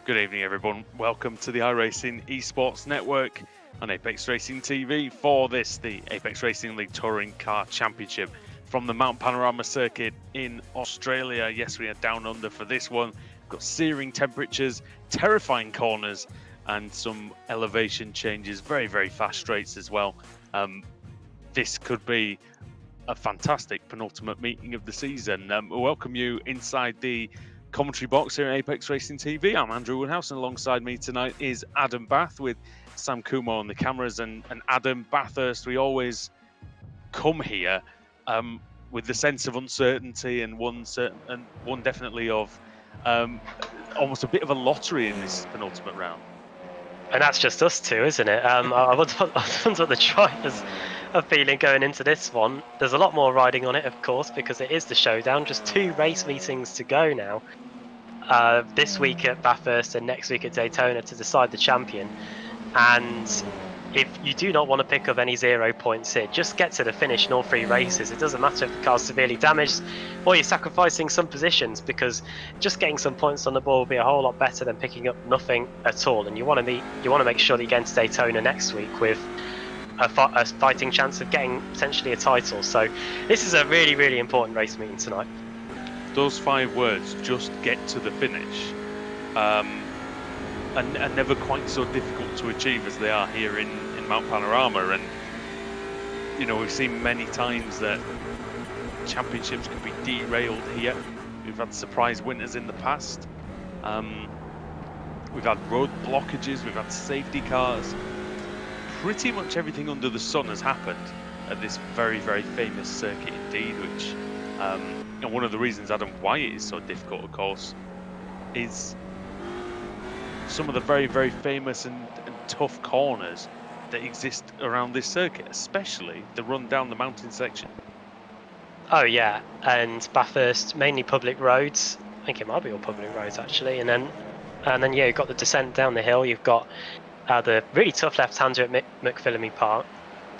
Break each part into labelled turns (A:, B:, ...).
A: Good evening, everyone. Welcome to the iRacing Esports Network on Apex Racing TV for this, the Apex Racing League Touring Car Championship from the Mount Panorama circuit in Australia. Yes, we are down under for this one. We've got searing temperatures, terrifying corners, and some elevation changes. Very, very fast straights as well. This could be a fantastic penultimate meeting of the season. We welcome you inside the commentary box here at Apex Racing TV. I'm Andrew Woodhouse, and alongside me tonight is Adam Bath with Sam Kumo on the cameras. And Adam, Bathurst, we always come here with the sense of uncertainty and one definitely of almost a bit of a lottery in this penultimate round.
B: And that's just us two, isn't it? I wonder what the drivers are feeling going into this one. There's a lot more riding on it, of course, because it is the Showdown. Just 2 race meetings to go now. This week at Bathurst and next week at Daytona to decide the champion. And if you do not want to pick up any 0 points here, just get to the finish in all 3 races. It doesn't matter if the car's severely damaged or you're sacrificing some positions, because just getting some points on the board will be a whole lot better than picking up nothing at all. And you want to make sure that you get into Daytona next week with a fighting chance of getting potentially a title. So this is a really, really important race meeting tonight.
A: Those 5 words, just get to the finish, are never quite so difficult to achieve as they are here in Mount Panorama. And you know, we've seen many times that championships can be derailed here. We've had surprise winners in the past. We've had road blockages, we've had safety cars. Pretty much everything under the sun has happened at this very, very famous circuit indeed, which and one of the reasons, Adam, why it is so difficult, of course, is some of the very, very famous and tough corners that exist around this circuit, especially the run down the mountain section.
B: Oh yeah, and Bathurst, mainly public roads. I think it might be all public roads actually. And then yeah, you've got the descent down the hill. You've got the really tough left-hander at McPhillamy Park.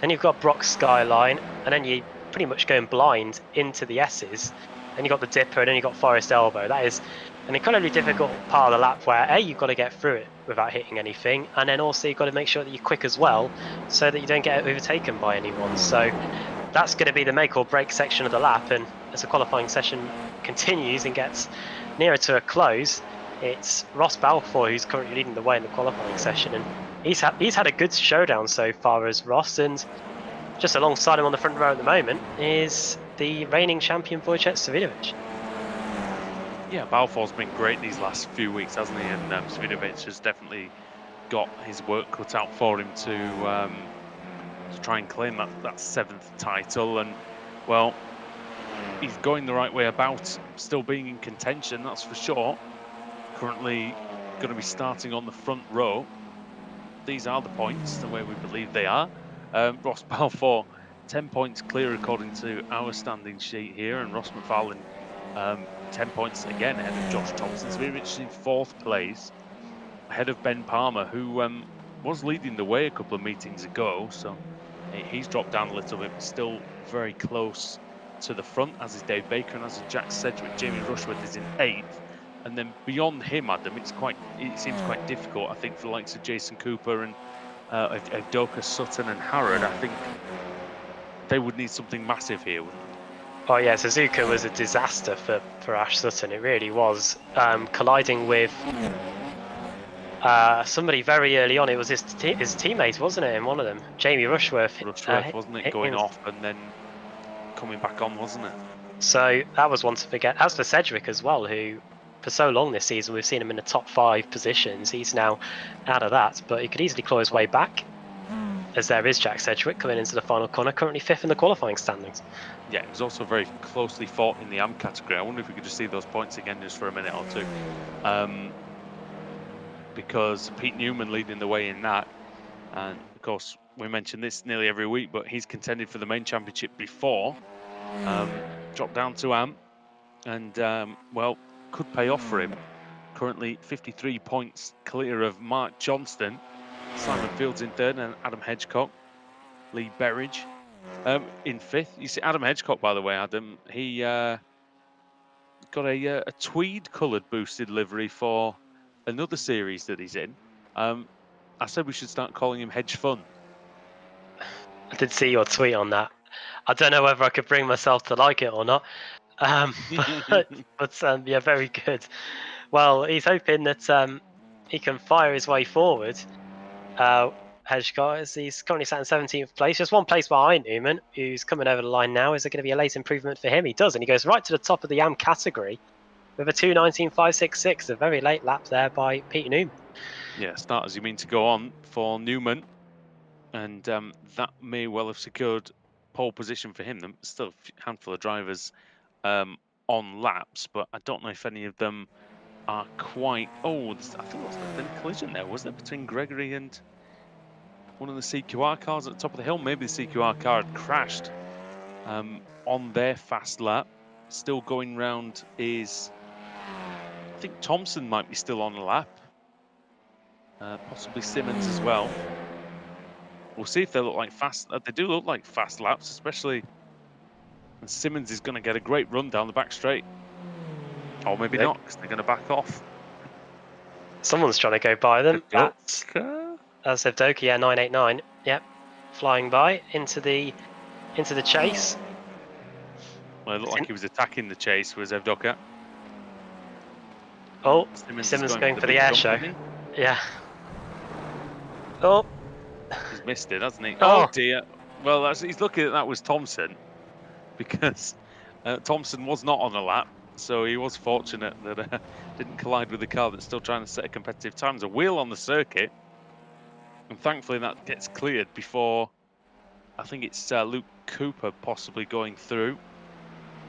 B: Then you've got Brock's Skyline, and then you're pretty much going blind into the S's. Then you've got the Dipper, and then you've got Forest Elbow. That is an incredibly difficult part of the lap where you've got to get through it without hitting anything, and then also you've got to make sure that you're quick as well so that you don't get overtaken by anyone. So that's going to be the make or break section of the lap. And as the qualifying session continues and gets nearer to a close, it's Ross Balfour who's currently leading the way in the qualifying session, and he's had a good showdown so far as Ross. And just alongside him on the front row at the moment is the reigning champion Wojciech Svidovic.
A: Yeah, Balfour's been great these last few weeks, hasn't he? And Svidovic has definitely got his work cut out for him to try and claim that 7th title. And well, he's going the right way about still being in contention, that's for sure. Currently going to be starting on the front row. These are the points, the way we believe they are. Ross Balfour, 10 points clear according to our standing sheet here, and Ross McFarlane 10 points again ahead of Josh Thompson. Svidovic in 4th place, ahead of Ben Palmer, who was leading the way a couple of meetings ago, so he's dropped down a little bit, but still very close to the front, as is Dave Baker and as is Jack Sedgwick. Jamie Rushworth is in 8th, and then beyond him, Adam, it seems quite difficult, I think, for the likes of Jason Cooper and Doka, Sutton and Harrod. I think they would need something massive here, wouldn't they?
B: Oh yeah, Suzuka was a disaster for Ash Sutton. It really was, colliding with somebody very early on. It was his teammate, wasn't it, in one of them? Jamie Rushworth.
A: Wasn't it, going off and then coming back on, wasn't it?
B: So that was one to forget. As for Sedgwick as well, who for so long this season we've seen him in the top 5 positions, he's now out of that, but he could easily claw his way back, as there is Jack Sedgwick coming into the final corner, currently 5th in the qualifying standings.
A: Yeah, it was also very closely fought in the AM category. I wonder if we could just see those points again just for a minute or two. Because Pete Newman leading the way in that. And of course, we mention this nearly every week, but he's contended for the main championship before. Dropped down to AM and, well, could pay off for him. Currently 53 points clear of Mark Johnston. Simon Fields in 3rd and Adam Hedgecock. Lee Berridge in 5th. You see Adam Hedgecock, by the way, Adam, he got a tweed coloured boosted livery for another series that he's in. I said we should start calling him Hedge Fun.
B: I did see your tweet on that. I don't know whether I could bring myself to like it or not. But yeah, very good. Well, he's hoping that he can fire his way forward. Hedge guys, he's currently sat in 17th place, just one place behind Newman, who's coming over the line now. Is there going to be a late improvement for him? He does, and he goes right to the top of the AM category with a 2:19.566. A very late lap there by Peter Newman.
A: Yeah, starters you mean to go on for Newman, and that may well have secured pole position for him. There's still a handful of drivers on laps, but I don't know if any of them are quite. Oh, I think there was a collision there, was there, between Gregory and one of the CQR cars at the top of the hill? Maybe the CQR car had crashed on their fast lap. Still going round is, I think Thompson might be still on the lap. Possibly Simmons as well. We'll see if they look like fast. They do look like fast laps, especially. And Simmons is going to get a great run down the back straight. Or maybe not, because they're going to back off.
B: Someone's trying to go by them. That's Sevdoka, yeah, 989. Yep, flying by into the chase.
A: Well, it looked like he was attacking the chase with Sevdoka.
B: Oh, Simmons going for the air show. Yeah. Oh.
A: He's missed it, hasn't he? Oh dear. Well, he's lucky that was Thompson, because Thompson was not on a lap, so he was fortunate that didn't collide with the car that's still trying to set a competitive time. There's a wheel on the circuit, and thankfully that gets cleared before, I think it's Luke Cooper possibly going through.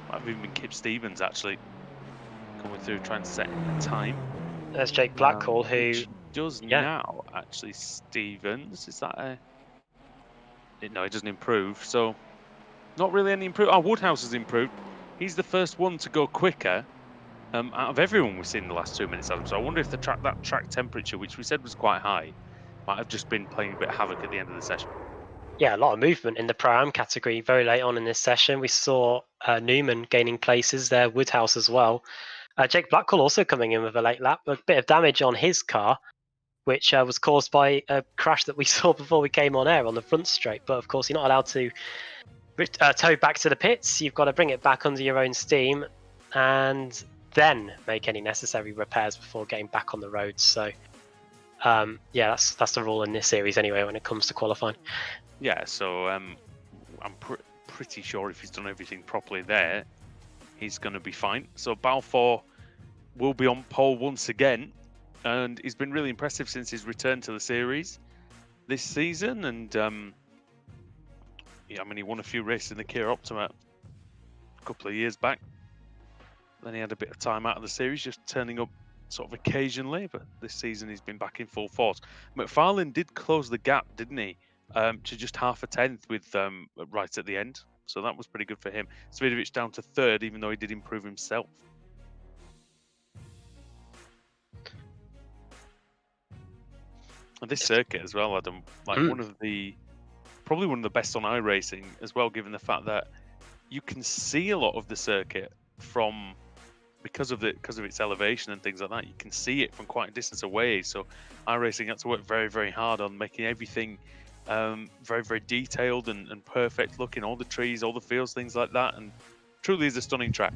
A: Might have even been Kip Stevens actually coming through trying to set a time.
B: There's Jake Blackhall, who
A: does now actually. Stevens, is that a? No, it doesn't improve. So not really any improve. Oh, Woodhouse has improved. He's the first one to go quicker out of everyone we've seen in the last 2 minutes, Adam. So I wonder if that track temperature, which we said was quite high, might have just been playing a bit of havoc at the end of the session.
B: Yeah, a lot of movement in the Pro-Am category very late on in this session. We saw Newman gaining places there, Woodhouse as well. Jake Blackwell also coming in with a late lap, a bit of damage on his car, which was caused by a crash that we saw before we came on air on the front straight. But of course, you're not allowed to tow back to the pits. You've got to bring it back under your own steam and then make any necessary repairs before getting back on the road. So yeah, that's the rule in this series anyway when it comes to qualifying.
A: Yeah, so I'm pretty sure if he's done everything properly there, he's going to be fine. So Balfour will be on pole once again, and he's been really impressive since his return to the series this season. And yeah, I mean, he won a few races in the Kia Optima a couple of years back. Then he had a bit of time out of the series, just turning up sort of occasionally, but this season he's been back in full force. McFarlane did close the gap, didn't he, to just half a tenth with right at the end. So that was pretty good for him. Svidovic down to third, even though he did improve himself. And this circuit as well, Adam, like probably one of the best on iRacing as well, given the fact that you can see a lot of the circuit from because of its elevation and things like that. You can see it from quite a distance away. So iRacing had to work very, very hard on making everything very, very detailed and perfect looking, all the trees, all the fields, things like that, and truly is a stunning track.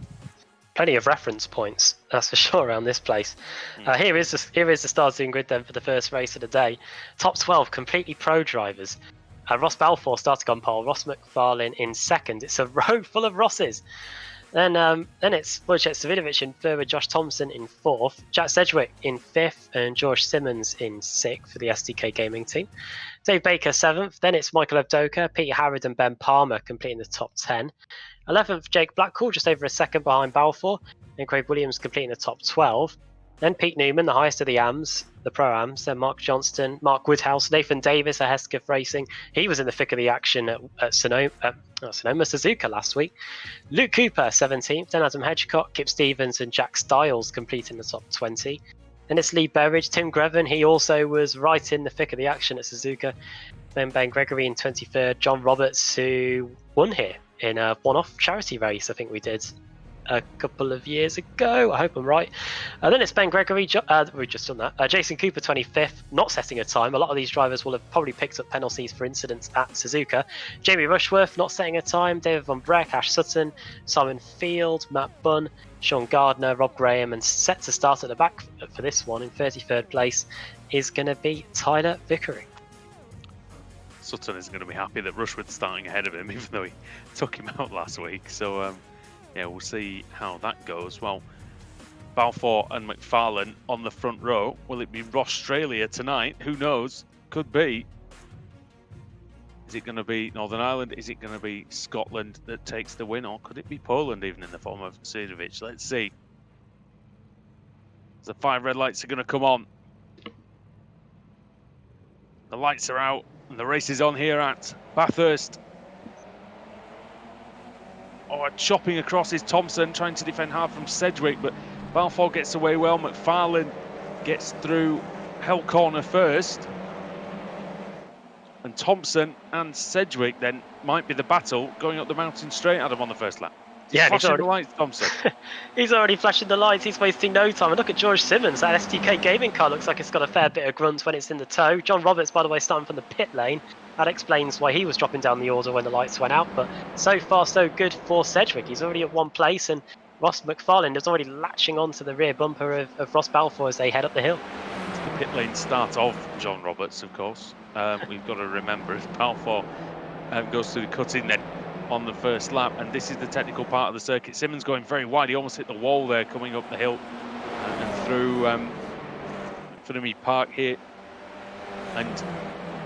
B: Plenty of reference points, that's for sure, around this place. Here is the starting grid then for the first race of the day. Top 12 completely pro drivers. Ross Balfour starting on pole, Ross McFarlane in second. It's a row full of Rosses. Then it's Wojciech Svidovic in third, with Josh Thompson in fourth, Jack Sedgwick in fifth, and George Simmons in sixth for the SDK Gaming team. Dave Baker seventh. Then it's Michael Evdoka, Peter Harrod, and Ben Palmer completing the top 10. 11th, Jake Blackwell, just over a second behind Balfour, and Craig Williams completing the top 12. Then Pete Newman, the highest of the AMs, the Pro-Ams. Then Mark Johnston, Mark Woodhouse, Nathan Davis at Hesketh Racing. He was in the thick of the action at Sonoma Suzuka last week. Luke Cooper, 17th. Then Adam Hedgecock, Kip Stevens, and Jack Stiles completing the top 20. Then it's Lee Berridge, Tim Greven. He also was right in the thick of the action at Suzuka. Then Ben Gregory in 23rd. John Roberts, who won here in a one-off charity race, I think we did a couple of years ago. I hope I'm right. Then it's Ben Gregory. We've just done that. Jason Cooper, 25th, not setting a time. A lot of these drivers will have probably picked up penalties for incidents at Suzuka. Jamie Rushworth, not setting a time. David Von Breck, Ash Sutton, Simon Field, Matt Bunn, Sean Gardner, Rob Graham, and set to start at the back for this one in 33rd place is going to be Tyler Vickery.
A: Sutton is going to be happy that Rushworth's starting ahead of him, even though he took him out last week. So, yeah, we'll see how that goes. Well, Balfour and McFarlane on the front row. Will it be Australia tonight? Who knows? Could be. Is it going to be Northern Ireland? Is it going to be Scotland that takes the win? Or could it be Poland, even in the form of Sidovic? Let's see. The 5 red lights are going to come on. The lights are out. And the race is on here at Bathurst. Oh, chopping across is Thompson, trying to defend hard from Sedgwick, but Balfour gets away well. McFarlane gets through Hell Corner first. And Thompson and Sedgwick then might be the battle going up the mountain straight, Adam, on the first lap.
B: Yeah,
A: flashing the lights, Thompson.
B: He's already flashing the lights. He's wasting no time. And look at George Simmons. That STK gaming car looks like it's got a fair bit of grunt when it's in the tow. John Roberts, by the way, starting from the pit lane. That explains why he was dropping down the order when the lights went out. But so far, so good for Sedgwick. He's already at one place, and Ross McFarlane is already latching onto the rear bumper of Ross Balfour as they head up the hill.
A: It's the pit lane start of John Roberts, of course. We've got to remember if Balfour goes through the cutting then on the first lap, and this is the technical part of the circuit. Simmons going very wide. He almost hit the wall there coming up the hill and through Funami Park here. And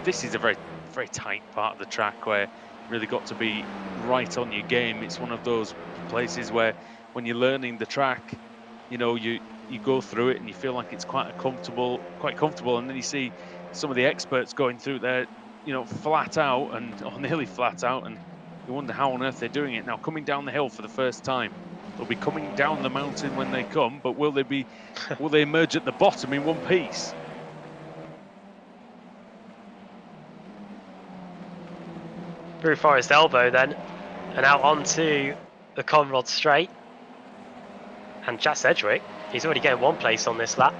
A: this is a very, very tight part of the track where you really got to be right on your game. It's one of those places where when you're learning the track, you know, you go through it and you feel like it's quite comfortable, and then you see some of the experts going through there, you know, flat out or nearly flat out, and you wonder how on earth they're doing it. Now, coming down the hill for the first time, they'll be coming down the mountain when they come, but will they emerge at the bottom in one piece?
B: Through Forest Elbow then, and out onto the Conrod Straight. And Jack Sedgwick, he's already getting one place on this lap.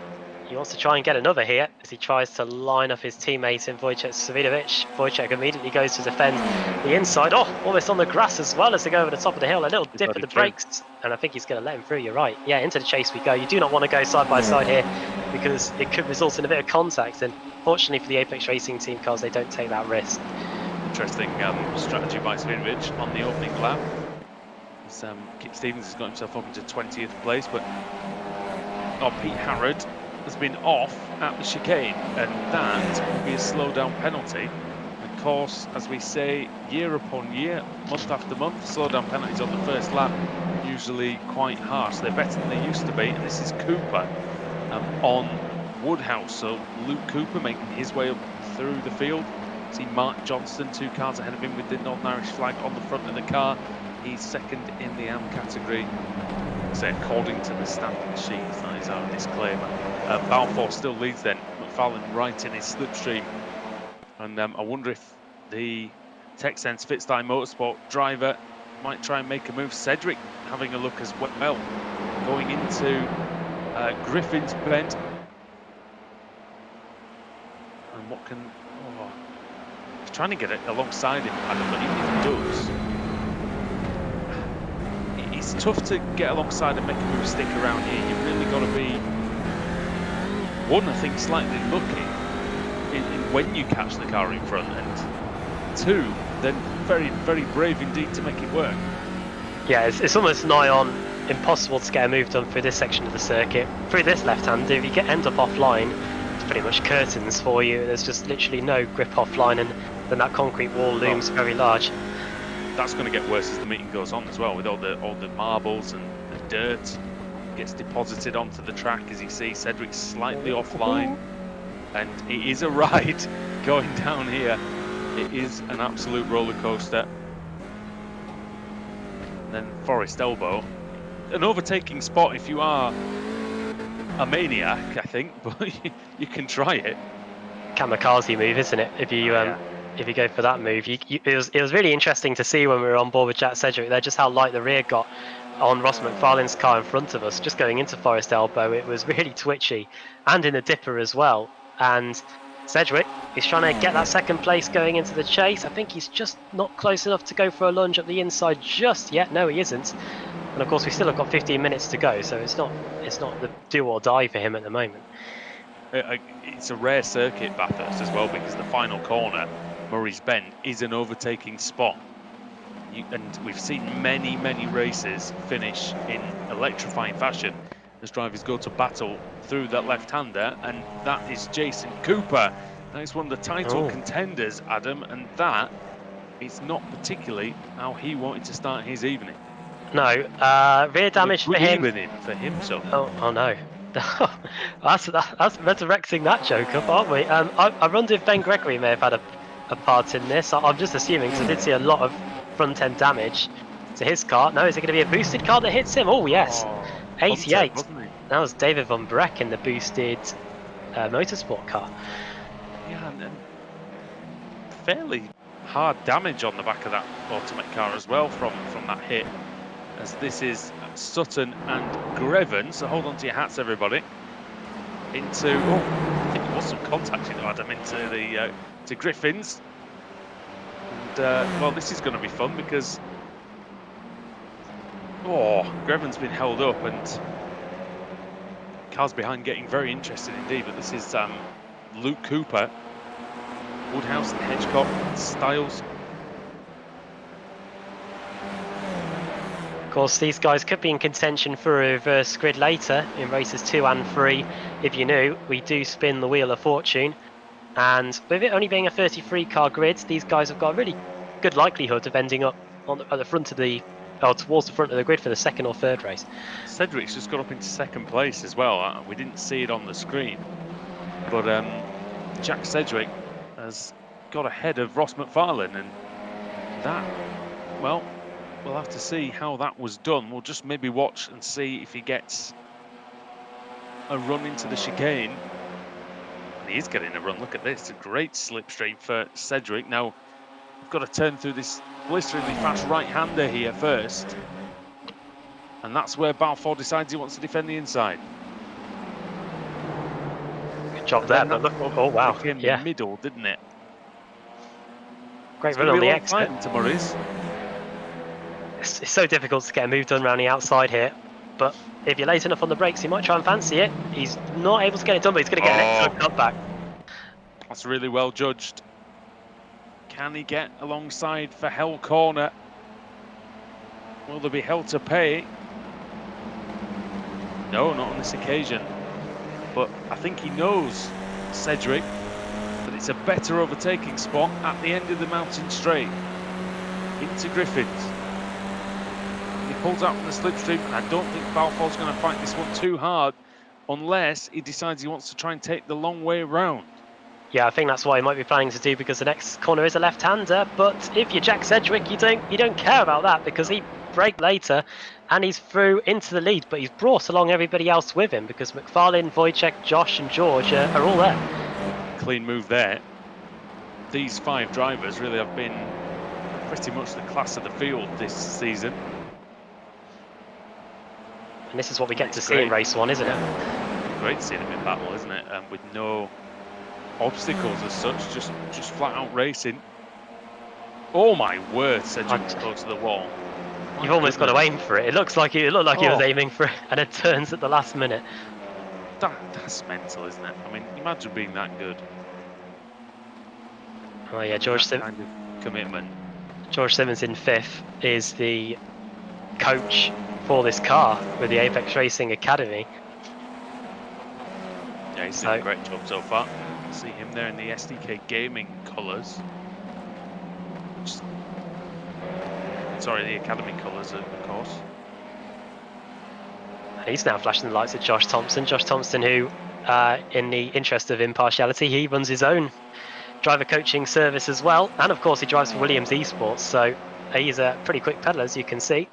B: He wants to try and get another here as he tries to line up his teammate in Wojciech Savidovic. Wojciech immediately goes to defend the inside. Oh, almost on the grass as well as they go over the top of the hill. A little dip at the brakes, and I think he's going to let him through. You're right. Yeah, into the chase we go. You do not want to go side by side here because it could result in a bit of contact. And fortunately for the Apex Racing team cars, they don't take that risk.
A: Interesting strategy by Savidovic on the opening lap. Kip Stevens has got himself up into 20th place, but Pete Harrod has been off at the chicane, and that will be a slowdown penalty. Of course, as we say, year upon year, month after month, slowdown penalties on the first lap usually quite harsh. They're better than they used to be, and this is Cooper on Woodhouse. So Luke Cooper making his way up through the field. See Mark Johnston 2 cars ahead of him with the Northern Irish flag on the front of the car. He's second in the AM category. So according to the standing sheets, that is our disclaimer. Balfour still leads then. McFarlane right in his slipstream. And I wonder if the TechSense Fitstyle Motorsport driver might try and make a move. Sedgwick having a look as well. Going into Griffin's Bend. And what can... Oh, he's trying to get it alongside him, Adam, but even if he does... It's tough to get alongside and make a move stick around here. You've really got to be, one, I think, slightly lucky in when you catch the car in front, and two, then very, very brave indeed to make it work.
B: Yeah, it's almost nigh on impossible to get a move done through this section of the circuit. Through this left-hander, if you end up offline, it's pretty much curtains for you. There's just literally no grip offline, and then that concrete wall looms very large.
A: That's going to get worse as the meeting goes on as well, with all the marbles and the dirt gets deposited onto the track. As you see, Sedgwick's slightly offline, and it is a ride going down here. It is an absolute roller coaster. And then Forest Elbow, an overtaking spot if you are a maniac, I think, but you can try it.
B: Kamikaze move, isn't it? If you if you go for that move, it was really interesting to see when we were on board with Jack Sedgwick there, just how light the rear got on Ross McFarlane's car in front of us, just going into Forest Elbow. It was really twitchy, and in the dipper as well. And Sedgwick is trying to get that second place going into the chase. I think he's just not close enough to go for a lunge up the inside just yet. No, he isn't. And of course, we still have got 15 minutes to go, so it's not the do or die for him at the moment.
A: It's a rare circuit, Bathurst, as well, because the final corner, Murray's Bend, is an overtaking spot. And we've seen many races finish in electrifying fashion as drivers go to battle through that left-hander, and that is Jason Cooper. That is one of the title contenders, Adam, and that is not particularly how he wanted to start his evening.
B: No, rear damage for him.
A: For him, so.
B: Oh no. that's resurrecting that joke up, aren't we? I wonder if Ben Gregory may have had a part in this. I'm just assuming, because I did see a lot of front end damage to his car. No, is it going to be a boosted car that hits him? Oh yes, 88. That was David Von Breck in the boosted motorsport car.
A: Yeah, and fairly hard damage on the back of that ultimate car as well from that hit, as this is Sutton and Greven. So hold on to your hats, everybody. Into I think there was some contact, Adam, into the to Griffins. And well, this is going to be fun because Greven's been held up and cars behind getting very interested indeed. But this is Luke Cooper, Woodhouse and Hedgecock, Styles.
B: Of course, these guys could be in contention for a reverse grid later in races 2 and 3. If you knew, we do spin the wheel of fortune, and with it only being a 33 car grid, these guys have got a really good likelihood of ending up at the front of towards the front of the grid for the second or third race.
A: Cedric's just got up into second place as well. We didn't see it on the screen, but Jack Sedgwick has got ahead of Ross McFarlane, and that, well, we'll have to see how that was done. We'll just maybe watch and see if he gets a run into the chicane. And he is getting a run. Look at this. It's a great slipstream for Sedgwick. Now, we've got to turn through this blisteringly fast right-hander here first. And that's where Balfour decides he wants to defend the inside.
B: Good job there, but look, oh wow.
A: Became the middle, didn't it?
B: Great run on the exit.
A: To Murray's.
B: It's so difficult to get a move done around the outside here, but if you're late enough on the brakes, you might try and fancy it. He's not able to get it done, but he's going to get an excellent cutback.
A: That's really well judged. Can he get alongside for Hell Corner? Will there be hell to pay? No, not on this occasion. But I think he knows, Sedgwick, that it's a better overtaking spot at the end of the mountain straight. Into Griffins. He pulls out from the slipstream. I don't think Balfour's going to fight this one too hard unless he decides he wants to try and take the long way round.
B: Yeah, I think that's what he might be planning to do, because the next corner is a left-hander. But if you're Jack Sedgwick, you don't care about that, because he braked later and he's through into the lead. But he's brought along everybody else with him, because McFarlane, Wojciech, Josh and George are all there.
A: Clean move there. These 5 drivers really have been pretty much the class of the field this season.
B: And this is what we get to see in race 1, isn't it?
A: Great to see them in battle, isn't it? With no obstacles as such, just flat out racing. Oh my word, Sedgwick's close to the wall.
B: You've almost got to aim for it. It looked like he was aiming for it, and it turns at the last minute.
A: That's mental, isn't it? I mean, imagine being that good.
B: Oh yeah, George Simmons.
A: Kind of commitment.
B: George Simmons in 5th is the coach for this car with the Apex Racing Academy.
A: Yeah, he's done a great job so far. See him there in the SDK Gaming colours. Sorry, the Academy colours, of course.
B: He's now flashing the lights at Josh Thompson. Josh Thompson, who, in the interest of impartiality, he runs his own driver coaching service as well. And of course, he drives for Williams Esports. So he's a pretty quick pedal, as you can see.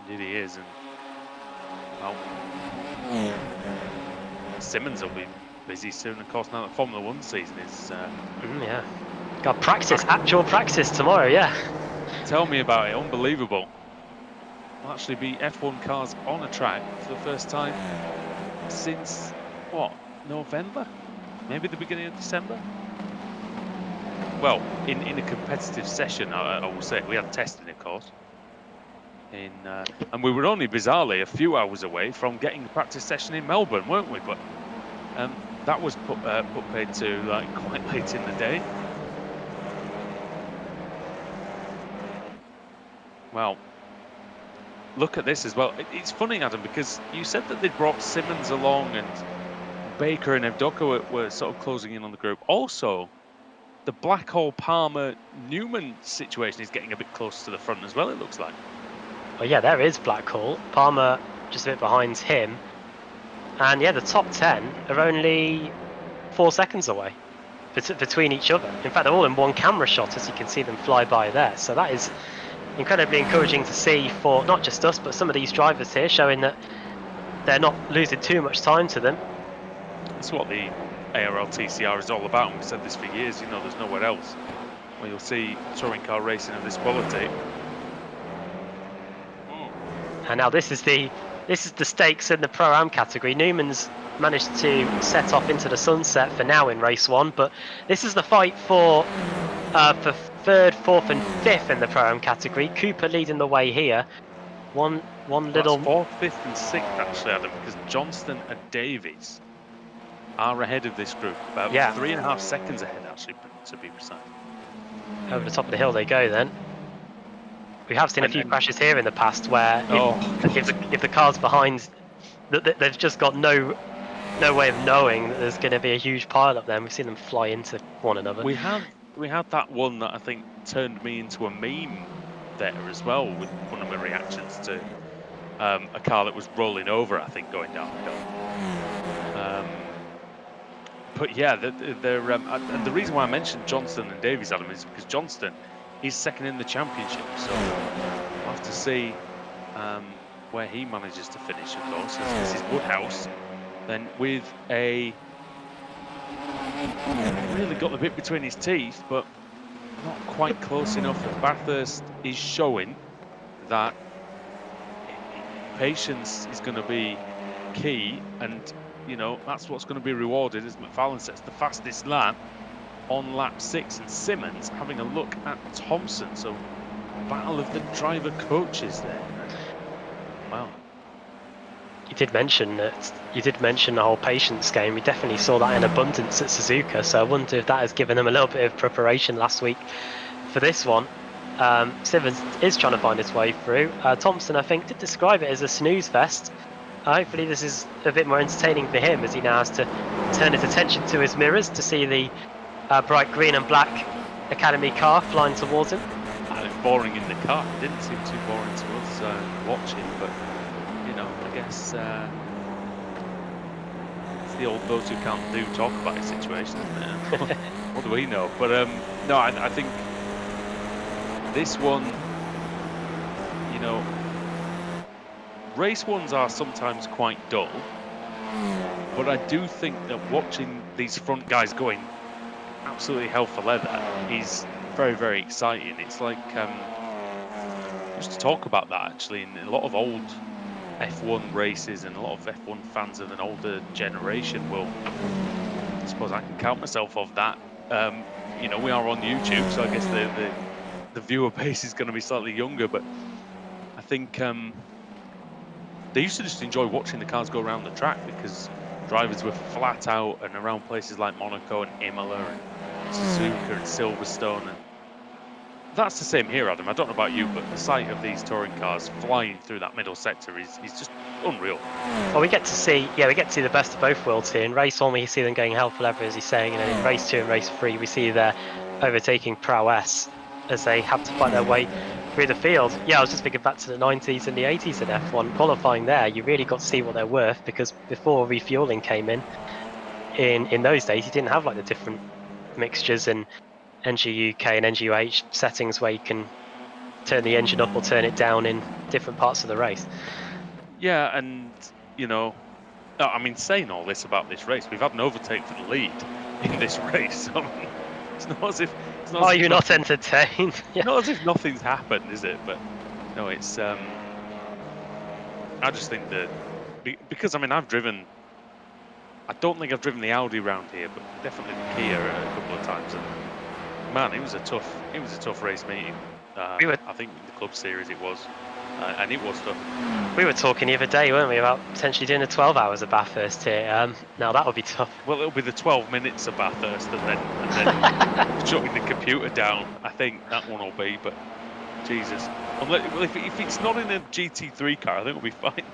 A: Indeed he is. And well, Simmons will be busy soon, of course, now that Formula 1 season is...
B: yeah. Got practice, actual practice tomorrow, yeah.
A: Tell me about it, unbelievable. will actually be F1 cars on a track for the first time since, what, November? Maybe the beginning of December? Well, in a competitive session, I will say. We had testing, of course. And we were only bizarrely a few hours away from getting a practice session in Melbourne, weren't we? But that was put paid to like quite late in the day. Well, look at this as well. It's funny, Adam, because you said that they'd brought Simmons along and Baker and Evdoka were sort of closing in on the group. Also, the Blackhall Palmer Newman situation is getting a bit close to the front as well, it looks like.
B: Well, yeah, there is Blackhall. Palmer just a bit behind him. And yeah, the top 10 are only 4 seconds away between each other. In fact, they're all in one camera shot, as you can see them fly by there. So that is incredibly encouraging to see for not just us, but some of these drivers here, showing that they're not losing too much time to them.
A: That's what the ARLTCR is all about, and we've said this for years. You know, there's nowhere else where you'll see touring car racing of this quality.
B: And now this is the stakes in the Pro-Am category. Newman's managed to set off into the sunset for now in race 1, but this is the fight for 3rd, 4th and 5th in the Pro-Am category. Cooper leading the way here. One little...
A: 4th, 5th and 6th actually, Adam, because Johnston and Davies are ahead of this group. About 3.5 seconds ahead, actually, to be precise.
B: Over the top of the hill they go then. We have seen a few crashes here in the past where if the car's behind, they've just got no way of knowing that there's going to be a huge pile up there. And we've seen them fly into one another.
A: We had that one that I think turned me into a meme there as well, with one of my reactions to a car that was rolling over, I think, going downhill. But yeah, and the reason why I mentioned Johnston and Davies, Adam, is because Johnston is second in the championship, so we'll have to see where he manages to finish, of course. This is Woodhouse, then with really got the bit between his teeth, but not quite close enough. Bathurst is showing that patience is going to be key, and you know that's what's going to be rewarded as McFarlane sets the fastest lap on lap 6, and Simmons having a look at Thompson. So battle of the driver coaches there. Wow.
B: You did mention the whole patience game. We definitely saw that in abundance at Suzuka, so I wonder if that has given them a little bit of preparation last week for this one. Simmons is trying to find his way through. Thompson, I think, did describe it as a snooze fest. Hopefully this is a bit more entertaining for him, as he now has to turn his attention to his mirrors to see the bright green and black Academy car flying towards him.
A: And it's boring in the car. It didn't seem too boring to us watching, but you know, I guess it's the old those who can't do talk about a situation, isn't it? What do we know? But no, I think this one, you know, race ones are sometimes quite dull, but I do think that watching these front guys going absolutely hell for leather is very, very exciting. It's like just to talk about that actually in a lot of old F1 races, and a lot of F1 fans of an older generation will, I suppose I can count myself of that. You know, we are on YouTube, so I guess the viewer base is going to be slightly younger, but I think they used to just enjoy watching the cars go around the track because drivers were flat out, and around places like Monaco and Imola and Suzuka and Silverstone, and that's the same here, Adam. I don't know about you, but the sight of these touring cars flying through that middle sector is just unreal.
B: Well, we get to see the best of both worlds here. In race 1, we see them going hell for leather, as he's saying, and then in race 2 and race 3, we see their overtaking prowess as they have to fight their way through the field. Yeah, I was just thinking back to the 90s and the 80s in F1 qualifying there. You really got to see what they're worth, because before refueling came in those days, you didn't have like the different mixtures and NGUK and NGUH settings where you can turn the engine up or turn it down in different parts of the race.
A: Yeah, and you know, I mean, saying all this about this race, we've had an overtake for the lead in this race. So it's not as if.
B: Are you not entertained?
A: Yeah. Not as if nothing's happened, is it? But no, it's I just think that because I mean I don't think I've driven the Audi round here, but definitely the Kia a couple of times. And man, it was a tough race meeting. I think in the club series it was, and it was tough.
B: We were talking the other day, weren't we, about potentially doing the 12 hours of Bathurst here. Now that would be tough.
A: Well, it'll be the 12 minutes of Bathurst, and then shutting the computer down. I think that one will be, but Jesus, well, if it's not in a GT3 car, I think we'll be fine.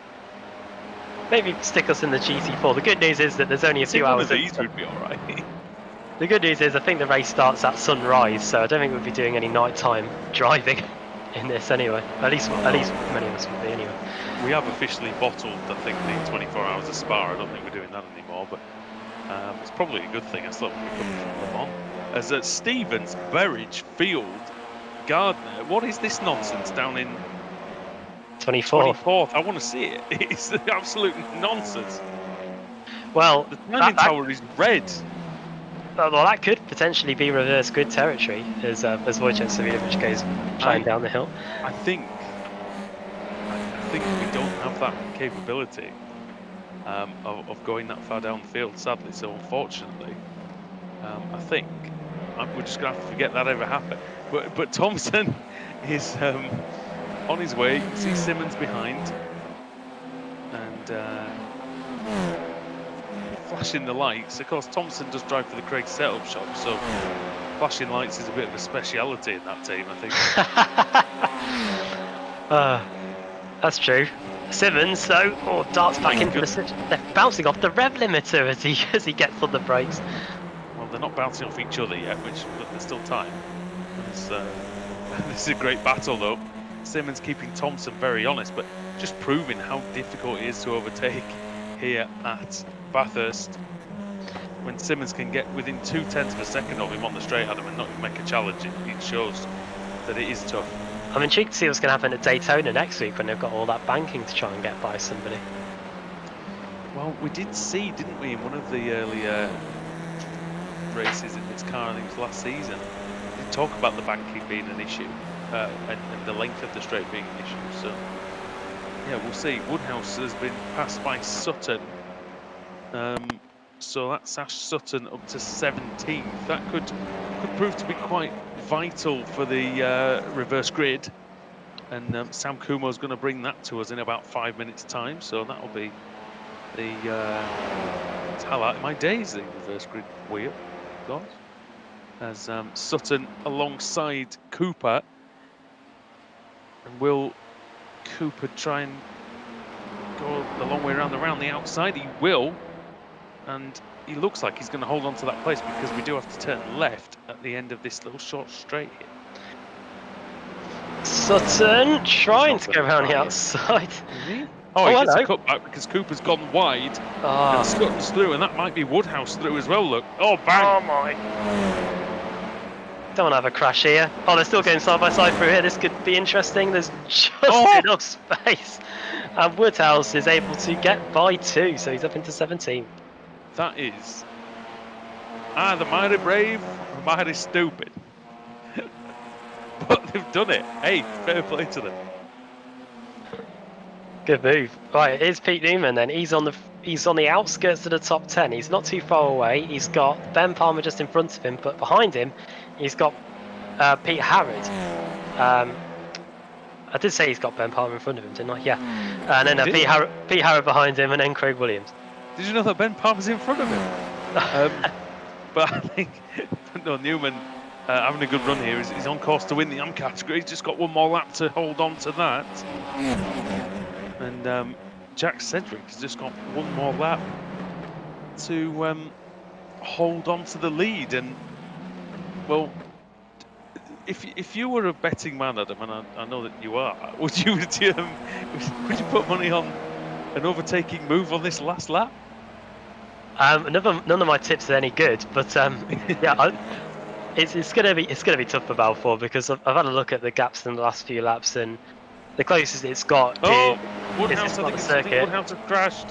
B: Maybe stick us in the GT4. The good news is that there's only a few hours.
A: One of these would be all right.
B: The good news is I think the race starts at sunrise, so I don't think we'll be doing any nighttime driving in this anyway. At least many of us will be anyway.
A: We have officially bottled, I think, the 24 hours of Spa. I don't think we're doing that anymore, but it's probably a good thing. I still haven't recovered from Le Mans. As at Stevens, Burridge, Field, Gardner, what is this nonsense down in 24th? I want to see it. It's absolute nonsense.
B: Well,
A: the timing tower is red.
B: Well, that could potentially be reverse grid territory as Wojciech Savinovic goes flying down the hill.
A: I think we don't have that capability of going that far down the field, sadly. So unfortunately, I think we're just going to have to forget that ever happened. But Thompson is on his way. You can see Simmons behind, and flashing the lights. Of course, Thompson does drive for the Craig setup shop, so flashing lights is a bit of a speciality in that team, I think.
B: That's true. Simmons, though, darts back into the. They're bouncing off the rev limiter as he gets on the brakes.
A: Well, they're not bouncing off each other yet, but there's still time. This is a great battle, though. Simmons keeping Thompson very honest, but just proving how difficult it is to overtake here at Bathurst. When Simmons can get within 0.2 of a second of him on the straight, Adam, and not even make a challenge, it shows that it is tough.
B: I'm intrigued to see what's going to happen at Daytona next week when they've got all that banking to try and get by somebody.
A: Well, we did see, didn't we, in one of the earlier races in this car, I think it was last season, we did talk about the banking being an issue and the length of the straight being an issue. So, yeah, we'll see. Woodhouse has been passed by Sutton. So that's Ash Sutton up to 17th. That could prove to be quite vital for the reverse grid, and Sam Kumo's going to bring that to us in about 5 minutes time, so that'll be the highlight of my days, the reverse grid wheel, of course, as Sutton alongside Cooper. And will Cooper try and go the long way around the outside? He will, and he looks like he's going to hold on to that place because we do have to turn left at the end of this little short straight here.
B: Sutton trying to go around the outside.
A: Oh, he gets a cutback because Cooper's gone wide and Sutton's through, and that might be Woodhouse through as well, look. Oh, bang!
B: Oh, my. Don't want to have a crash here. Oh, they're still going side by side through here. This could be interesting. There's just enough space. And Woodhouse is able to get by 2, so he's up into 17.
A: That is either mighty brave or mighty stupid. But they've done it. Hey, fair play to them.
B: Good move. Right, here's Pete Newman then. He's on the outskirts of the top 10. He's not too far away. He's got Ben Palmer just in front of him, but behind him he's got Pete Harrod. I did say he's got Ben Palmer in front of him, didn't I? Yeah. And then Pete Harrod behind him, and then Craig Williams.
A: Did you know that Ben Palmer's in front of him? But I think Newman having a good run here. He's on course to win the AM category. He's just got one more lap to hold on to that. And Jack Sedgwick has just got one more lap to hold on to the lead. And well, if you were a betting man, Adam, and I know that you are, would you put money on an overtaking move on this last lap?
B: None of my tips are any good, but yeah, it's gonna be tough for Balfour because I've had a look at the gaps in the last few laps, and the closest it's got is
A: Woodhouse,
B: the circuit.
A: Woodhouse has crashed.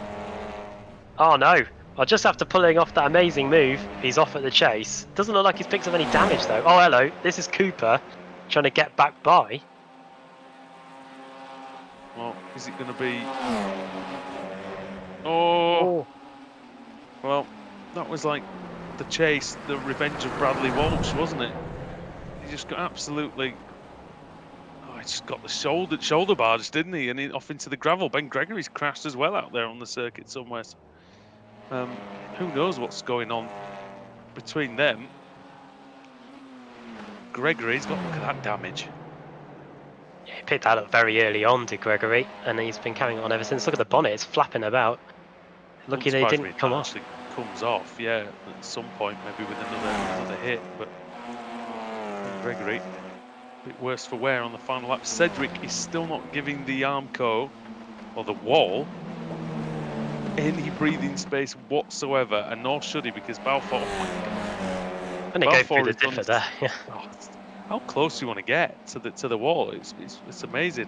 B: Oh no! Just after pulling off that amazing move, he's off at the chase. Doesn't look like he's picked up any damage though. Oh hello, this is Cooper trying to get back by.
A: Well, is it going to be? Oh, well, that was like the chase, the revenge of Bradley Walsh, wasn't it? He just got absolutely. Oh, he just got the shoulder barge, didn't he? And off into the gravel. Ben Gregory's crashed as well out there on the circuit somewhere. So, who knows what's going on between them? Gregory's got, look at that damage.
B: Yeah, he picked that up very early on, did Gregory, and he's been carrying on ever since. Look at the bonnet; it's flapping about. Lucky they didn't come off.
A: Actually comes off, yeah, at some point, maybe with another hit. But Gregory, a bit worse for wear on the final lap. Cedric is still not giving the Armco or the wall any breathing space whatsoever, and nor should he, because Balfour. Oh my God.
B: And they go through the differ there. Yeah.
A: Oh, how close do you want to get to the wall? It's amazing.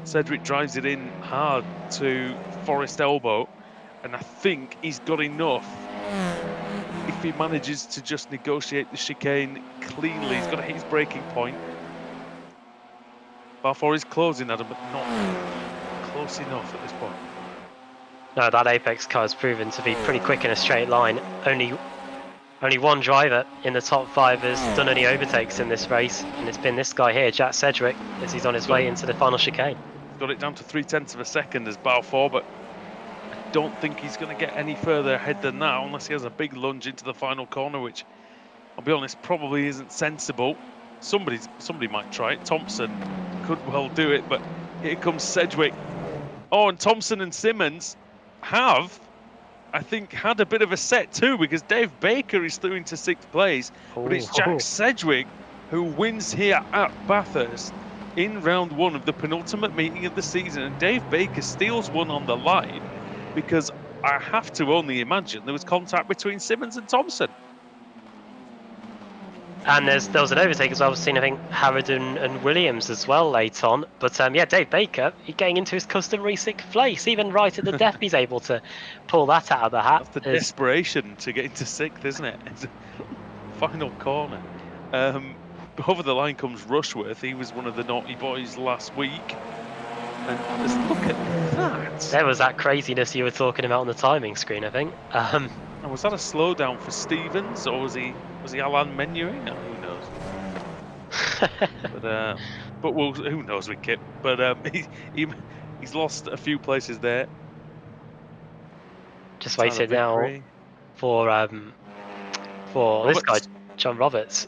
A: Cedric drives it in hard to Forest Elbow, and I think he's got enough. If he manages to just negotiate the chicane cleanly, he's got to hit his braking point. Balfour is closing, Adam, but not close enough at this point.
B: No, that Apex car has proven to be pretty quick in a straight line. Only one driver in the top 5 has done any overtakes in this race, and it's been this guy here, Jack Cedric, as he's on his way into the final chicane.
A: Got it down to 0.3 of a second as Balfour, but I don't think he's going to get any further ahead than that unless he has a big lunge into the final corner, which, I'll be honest, probably isn't sensible. Somebody might try it. Thompson could well do it, but here comes Sedgwick. Oh, and Thompson and Simmons have, I think, had a bit of a set too, because Dave Baker is through into 6th place, but it's Jack Sedgwick who wins here at Bathurst in round 1 of the penultimate meeting of the season, and Dave Baker steals one on the line because I have to only imagine there was contact between Simmons and Thompson.
B: And there was an overtake as well. I've seen, I think, Harridan and Williams as well late on. But yeah, Dave Baker, he getting into his customary 6th place. Even right at the death, he's able to pull that out of the hat.
A: That's the desperation to get into 6th, isn't it? Final corner. Over the line comes Rushworth. He was one of the naughty boys last week. And just look at that.
B: There was that craziness you were talking about on the timing screen, I think.
A: And was that a slowdown for Stevens, or was he Alan menuing? No, who knows? but who knows with Kip? But he's lost a few places there.
B: Just waited now for this guy, John Roberts.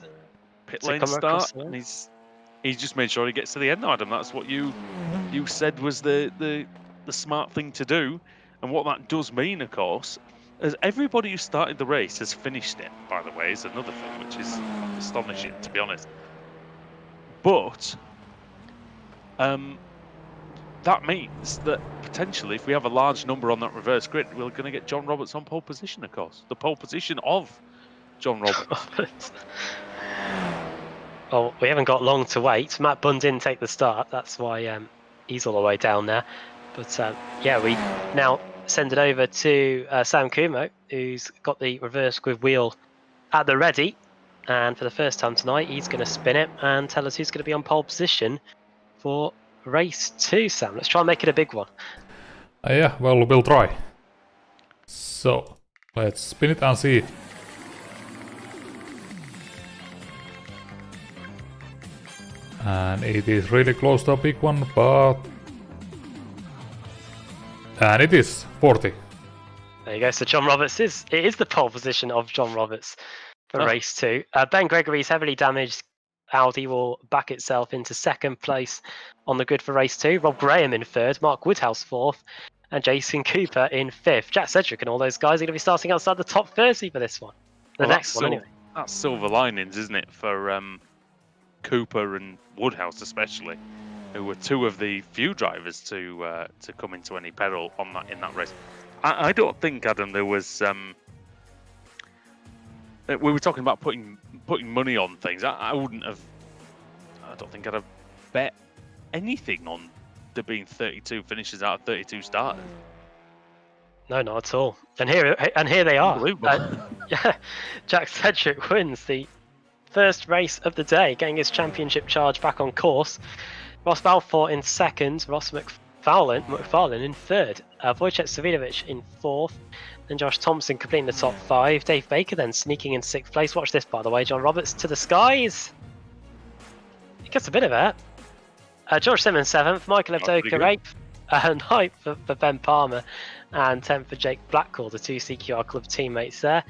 A: Pit lane start, and he's just made sure he gets to the end, Adam. That's what you said was the smart thing to do, and what that does mean, of course, as everybody who started the race has finished it, by the way, is another thing which is astonishing, to be honest. But that means that potentially, if we have a large number on that reverse grid, we're going to get John Roberts on pole position, of course. The pole position of John Roberts.
B: Well, we haven't got long to wait. Matt Bunn didn't take the start. That's why he's all the way down there. But yeah, we now send it over to Sam Kumo, who's got the reverse grid wheel at the ready. And for the first time tonight, he's going to spin it and tell us who's going to be on pole position for race 2, Sam. Let's try and make it a big one.
C: Yeah, well, we'll try. So, let's spin it and see. And it is really close to a big one, but... And it is 40.
B: There you go. So John Roberts it is the pole position of John Roberts for race 2. Ben Gregory's heavily damaged Audi will back itself into 2nd place on the grid for race 2. Rob Graham in 3rd, Mark Woodhouse 4th, and Jason Cooper in 5th. Jack Cedric and all those guys are going to be starting outside the top 30 for this one. The next one, anyway.
A: That's silver linings, isn't it, for Cooper and Woodhouse especially, who were 2 of the few drivers to come into any peril in that race. I don't think, Adam, there was. We were talking about putting money on things. I wouldn't have. I don't think I'd have bet anything on there being 32 finishes out of 32 starters.
B: No, not at all. And here they are.
A: Unbelievable.
B: Yeah, Jack Cedric wins the first race of the day, getting his championship charge back on course. Ross Balfour in 2nd, Ross McFarlane in third, Wojciech Savinovic in fourth, then Josh Thompson completing the top 5. Dave Baker then sneaking in 6th place. Watch this, by the way. John Roberts to the skies. He gets a bit of it. George Simmons 7th, Michael Avdoka 8th, 9th for Ben Palmer, and 10th for Jake Blackall, the 2 CQR Club teammates there.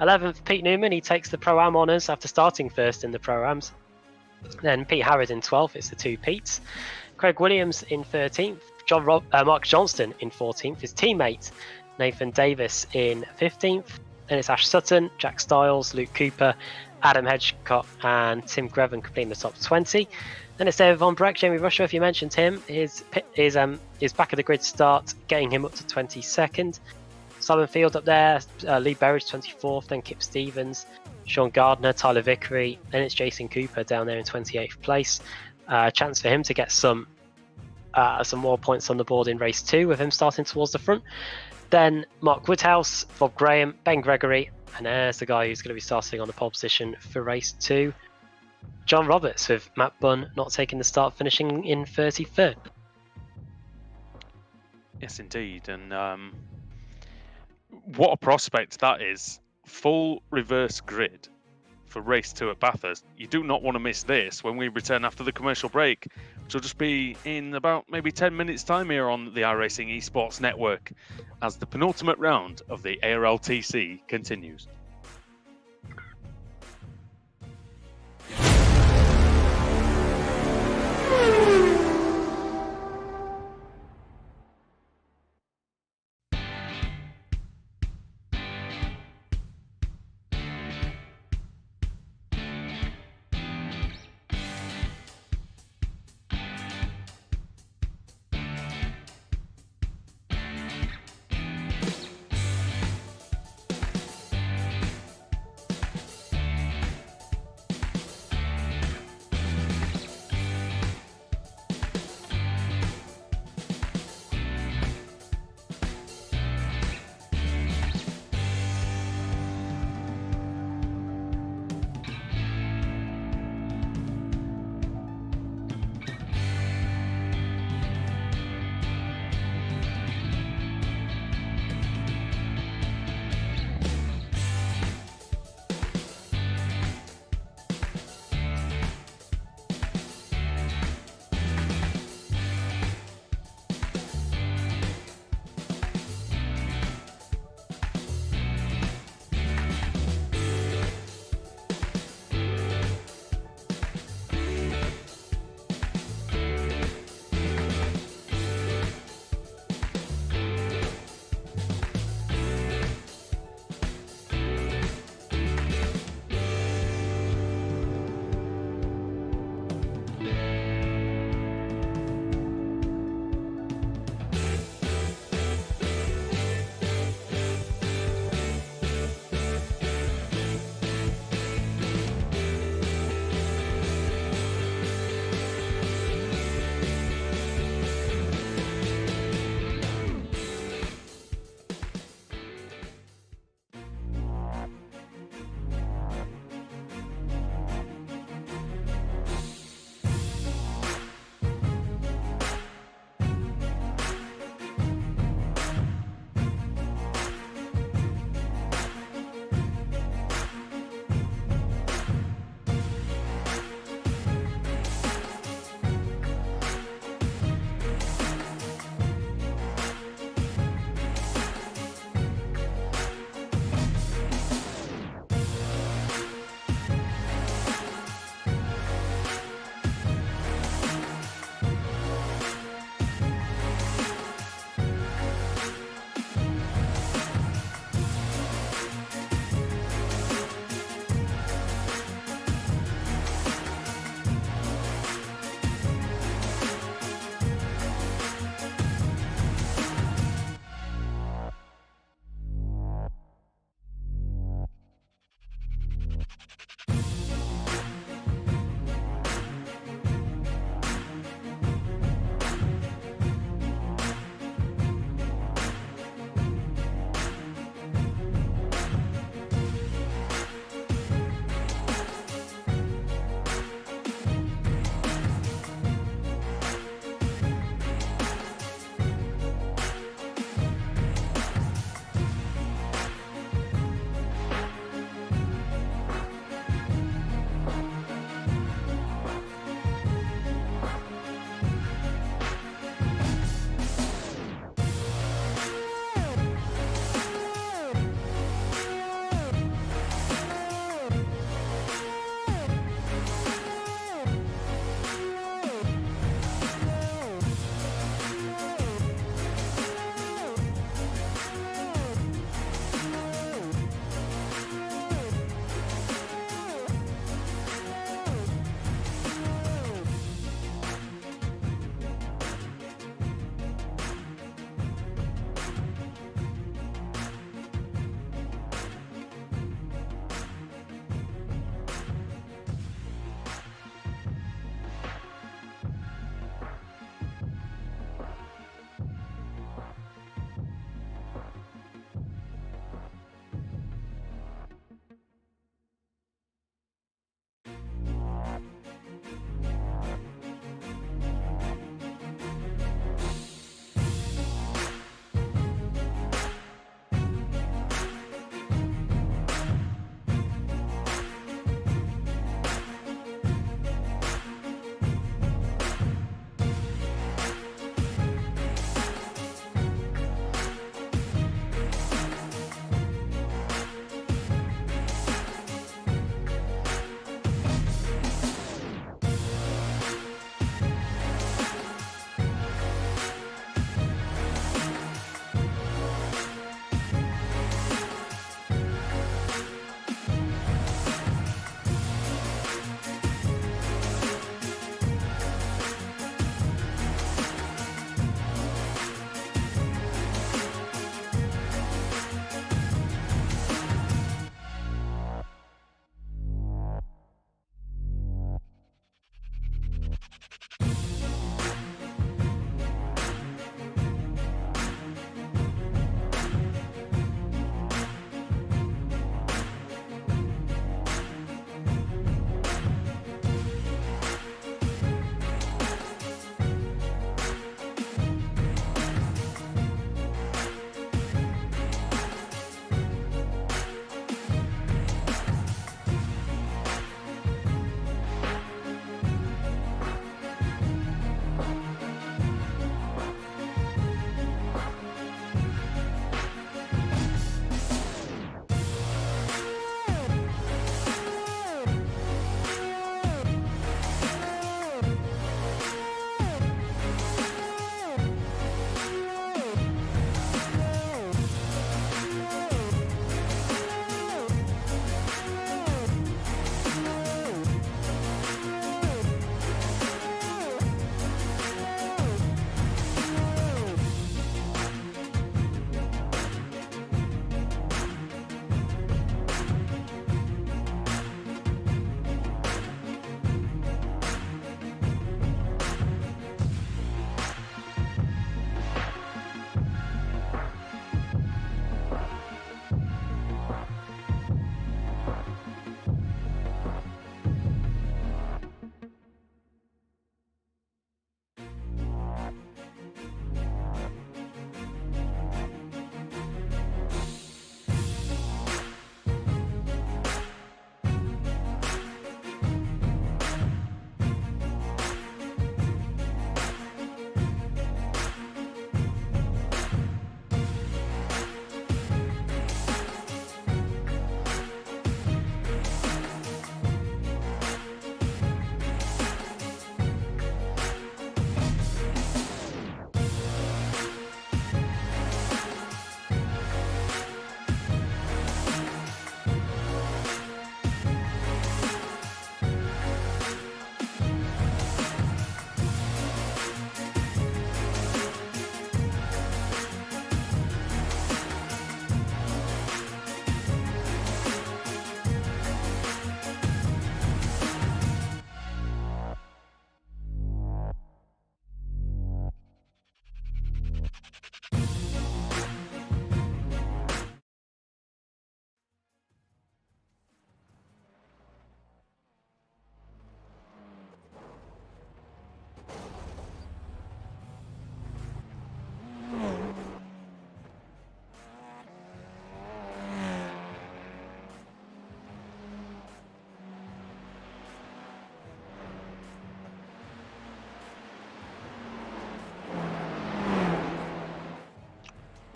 B: 11th, Pete Newman. He takes the Pro-Am honours after starting first in the Pro-Ams. Then Pete Harrod in 12th. It's the 2 Petes. Craig Williams in 13th. Mark Johnston in 14th. His teammate Nathan Davis in 15th. Then it's Ash Sutton, Jack Stiles, Luke Cooper, Adam Hedgecott, and Tim Greven completing the top 20. Then it's David Von Breck. Jamie Rusher, if you mentioned him, is back at the grid start, getting him up to 22nd. Simon Field up there, Lee Berridge 24th, then Kip Stevens, Sean Gardner, Tyler Vickery, then it's Jason Cooper down there in 28th place. Chance for him to get some more points on the board in race 2 with him starting towards the front. Then Mark Woodhouse, Bob Graham, Ben Gregory, and there's the guy who's going to be starting on the pole position for race 2. John Roberts, with Matt Bunn not taking the start, finishing in 33rd.
A: Yes, indeed. And what a prospect that is. Full reverse grid for race 2 at Bathurst. You do not want to miss this when we return after the commercial break, which will just be in about maybe 10 minutes time here on the iRacing Esports Network as the penultimate round of the ARLTC continues.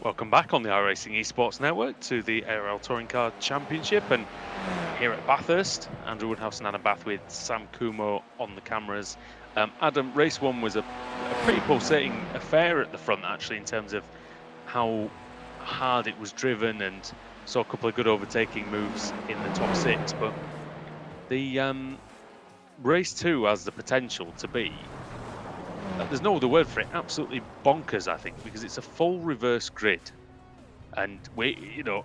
A: Welcome back on the iRacing Esports Network to the ARL Touring Car Championship, and here at Bathurst, Andrew Woodhouse and Adam Bath with Sam Kumo on the cameras. Adam, race 1 was a pretty pulsating affair at the front, actually, in terms of how hard it was driven, and saw a couple of good overtaking moves in the top 6. But the race 2 has the potential to be, there's no other word for it, absolutely bonkers, I think, because it's a full reverse grid, and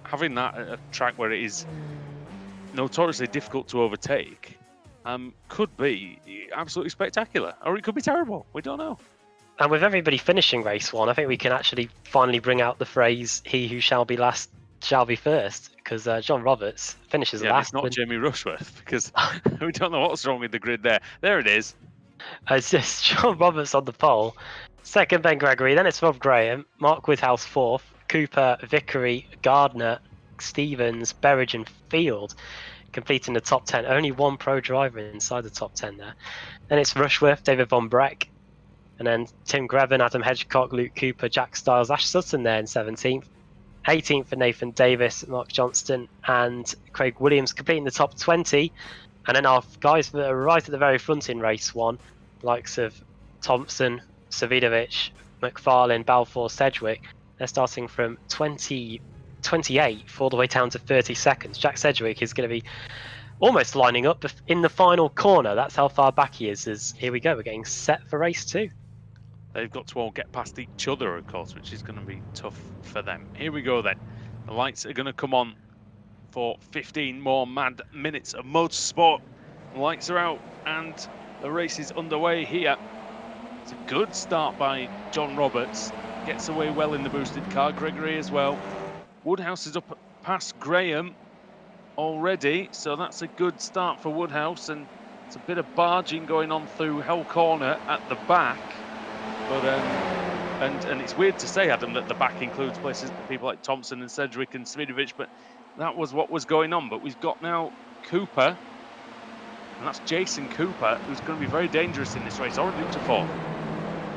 A: having that at a track where it is notoriously difficult to overtake could be absolutely spectacular, or it could be terrible. We don't know.
B: And with everybody finishing race 1, I think we can actually finally bring out the phrase "He who shall be last shall be first," because John Roberts finishes last.
A: It's not Jamie Rushworth, because we don't know what's wrong with the grid there. There it is.
B: It's just John Roberts on the pole. Second, Ben Gregory. Then it's Rob Graham, Mark Woodhouse 4th, Cooper, Vickery, Gardner, Stevens, Berridge and Field completing the top 10. Only one pro driver inside the top 10 there. Then it's Rushworth, David Von Breck, and then Tim Grevin, Adam Hedgecock, Luke Cooper, Jack Stiles, Ash Sutton there in 17th. 18th for Nathan Davis, Mark Johnston and Craig Williams completing the top 20. And then our guys that are right at the very front in race 1, likes of Thompson, Savidovic, McFarlane, Balfour, Sedgwick, they're starting from 28 all the way down to 30 seconds. Jack Sedgwick is going to be almost lining up in the final corner. That's how far back he is. As here we go, we're getting set for race 2.
A: They've got to all get past each other, of course, which is going to be tough for them. Here we go then. The lights are going to come on for 15 more mad minutes of motorsport. The lights are out and the race is underway here. It's a good start by John Roberts. Gets away well in the boosted car. Gregory as well. Woodhouse is up past Graham already, so that's a good start for Woodhouse, and it's a bit of barging going on through Hell Corner at the back. But and it's weird to say, Adam, that the back includes places people like Thompson and Sedgwick and Svidovic, but that was what was going on. But we've got now Cooper, and that's Jason Cooper, who's going to be very dangerous in this race, already up to 4th.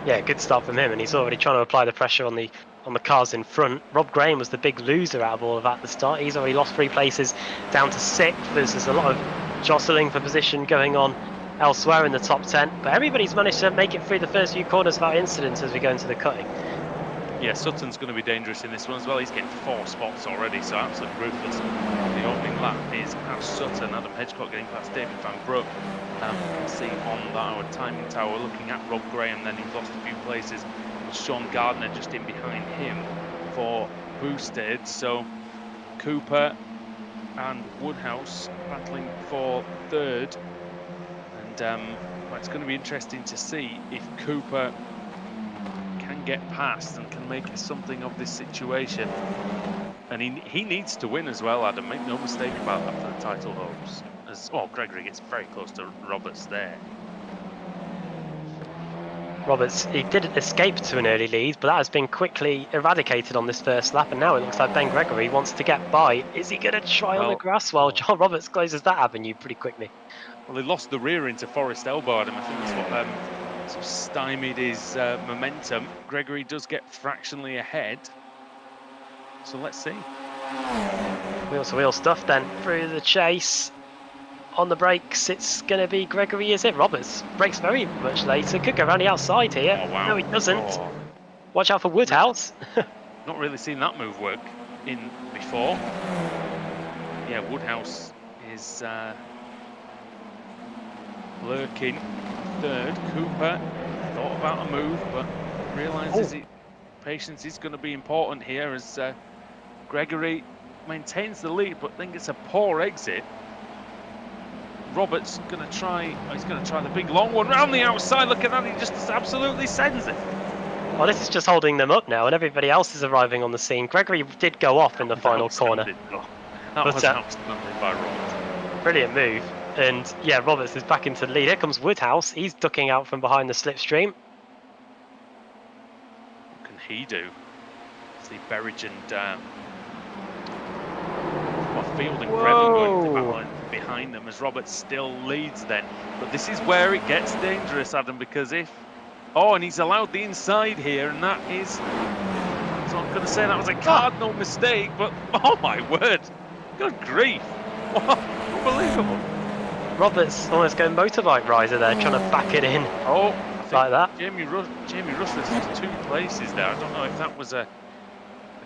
B: Yeah, good start from him, and he's already trying to apply the pressure on the cars in front. Rob Graham was the big loser out of all of that at the start. He's already lost 3 places down to 6th. There's a lot of jostling for position going on elsewhere in the top 10, but everybody's managed to make it through the first few corners without incidents as we go into the cutting.
A: Yeah, Sutton's going to be dangerous in this one as well. He's getting 4 spots already, so absolutely ruthless. The opening lap is Ash Sutton, Adam Hedgecock getting past David Van Broek. You can see on our timing tower, looking at Rob Graham, then he's lost a few places. Sean Gardner just in behind him for boosted. So Cooper and Woodhouse battling for 3rd. And it's going to be interesting to see if Cooper can get past and can make something of this situation. And he needs to win as well, Adam. Make no mistake about that for the title hopes. Gregory gets very close to Roberts there.
B: Roberts, he did escape to an early lead, but that has been quickly eradicated on this first lap, and now it looks like Ben Gregory wants to get by. Is he going to try on the grass? Well, John Roberts closes that avenue pretty quickly.
A: Well, he lost the rear into Forest Elbow, Adam. I think that's what sort of stymied his momentum. Gregory does get fractionally ahead, so let's see.
B: Wheel-to-wheel stuff then through the chase. On the brakes, it's going to be Gregory, is it? Roberts brakes very much later. Could go around the outside here.
A: Oh, wow.
B: No, he doesn't. Watch out for Woodhouse.
A: Not really seen that move work in before. Yeah, Woodhouse is lurking 3rd. Cooper thought about a move, but realises patience is going to be important here as Gregory maintains the lead, but then gets a poor exit. Roberts going to try. He's going to try the big long one round the outside. Look at that! He just absolutely sends it.
B: Well, this is just holding them up now, and everybody else is arriving on the scene. Gregory did go off in the final corner.
A: That was outstanding by Roberts.
B: Brilliant move. And yeah, Roberts is back into the lead. Here comes Woodhouse. He's ducking out from behind the slipstream.
A: What can he do? See Berridge and Field and Grevin going to the back line behind them as Roberts still leads then. But this is where it gets dangerous, Adam, because if... and he's allowed the inside here, and that is So I'm going to say that was a cardinal mistake, but oh my word. Good grief. What? Unbelievable.
B: Roberts almost going motorbike rider there, trying to back it in
A: Oh, I think
B: like that.
A: Jamie Russell's just 2 places there. I don't know if that was a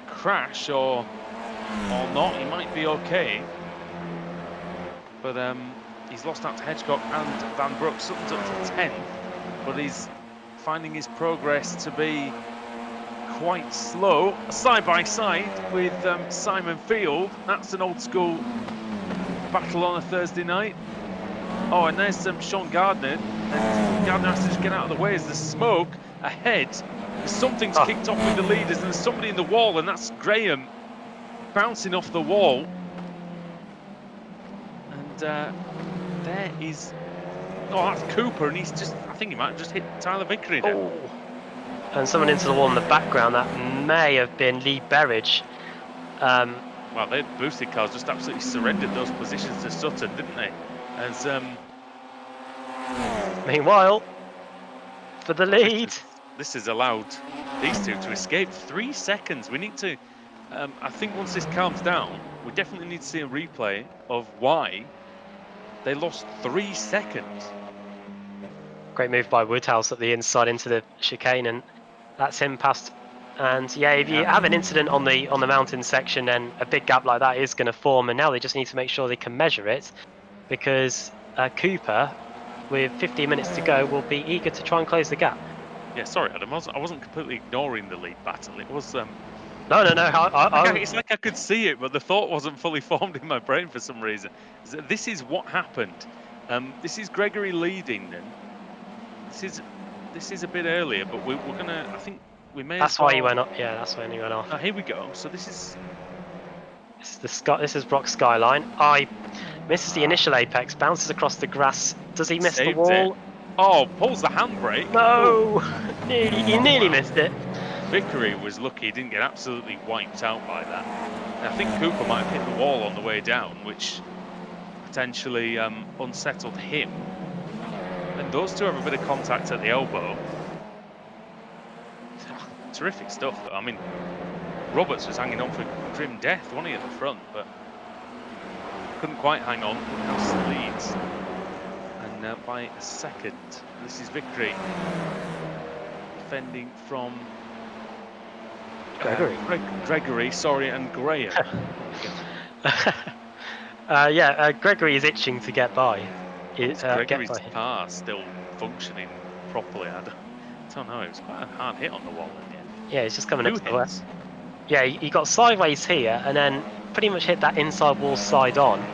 A: crash or not. He might be okay. But he's lost out to Hedgecock and Van Broek. Sutton's up to 10th, but he's finding his progress to be quite slow. Side by side with Simon Field. That's an old school battle on a Thursday night. Oh, and there's Sean Gardner. And Gardner has to just get out of the way as the smoke ahead. Something's kicked off with the leaders, and there's somebody in the wall, and that's Graham bouncing off the wall. And there is. Oh, that's Cooper, and he's just. I think he might have just hit Tyler Vickery there.
B: Oh. And someone into the wall in the background, that may have been Lee Berridge.
A: Well, their boosted cars just absolutely surrendered those positions to Sutton, didn't they? As
B: meanwhile, for the lead.
A: This has allowed these two to escape 3 seconds. We need to, I think once this calms down, we definitely need to see a replay of why they lost 3 seconds.
B: Great move by Woodhouse at the inside into the chicane, and that's him past. And yeah, if you have an incident on the mountain section, then a big gap like that is going to form. And now they just need to make sure they can measure it, because Cooper, with 15 minutes to go, will be eager to try and close the gap.
A: Yeah, sorry, Adam. I wasn't completely ignoring the lead battle. It was.
B: No.
A: It's like I could see it, but the thought wasn't fully formed in my brain for some reason. This is what happened. This is Gregory leading, then. This is a bit earlier, but we're gonna. I think we may.
B: That's why he went off. Yeah, that's when he went off.
A: Oh, here we go. So this is.
B: This is Brock's Skyline. I misses the initial apex, bounces across the grass. Does he miss the wall?
A: It. Oh, pulls the handbrake.
B: No, he nearly missed it.
A: Vickery was lucky he didn't get absolutely wiped out by that. And I think Cooper might have hit the wall on the way down, which potentially unsettled him. And those two have a bit of contact at the elbow. Terrific stuff, though. I mean, Roberts was hanging on for grim death, wasn't he, at the front, but couldn't quite hang on. House leads. And by a second, this is Vickery defending from Gregory, sorry, and Graham.
B: Gregory is itching to get by.
A: Gregory's car still functioning properly. I don't know. It was quite a hard hit on the wall in the end.
B: Yeah, he's just coming up to the west. Yeah, he got sideways here and then pretty much hit that inside wall side on.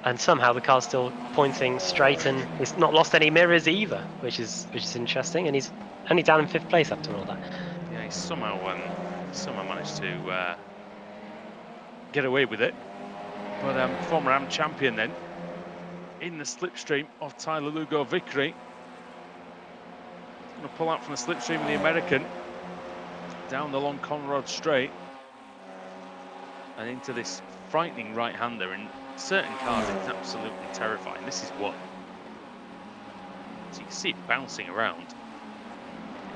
B: And somehow the car's still pointing straight, and he's not lost any mirrors either, which is interesting. And he's only down in 5th place after all that.
A: Yeah, he somehow managed to get away with it. But former AM champion then, in the slipstream of Tyler Lugo Vickery. Going to pull out from the slipstream of the American, down the long Conrad Straight, and into this frightening right-hander. In certain cars, it's absolutely terrifying. This is one. So you can see it bouncing around.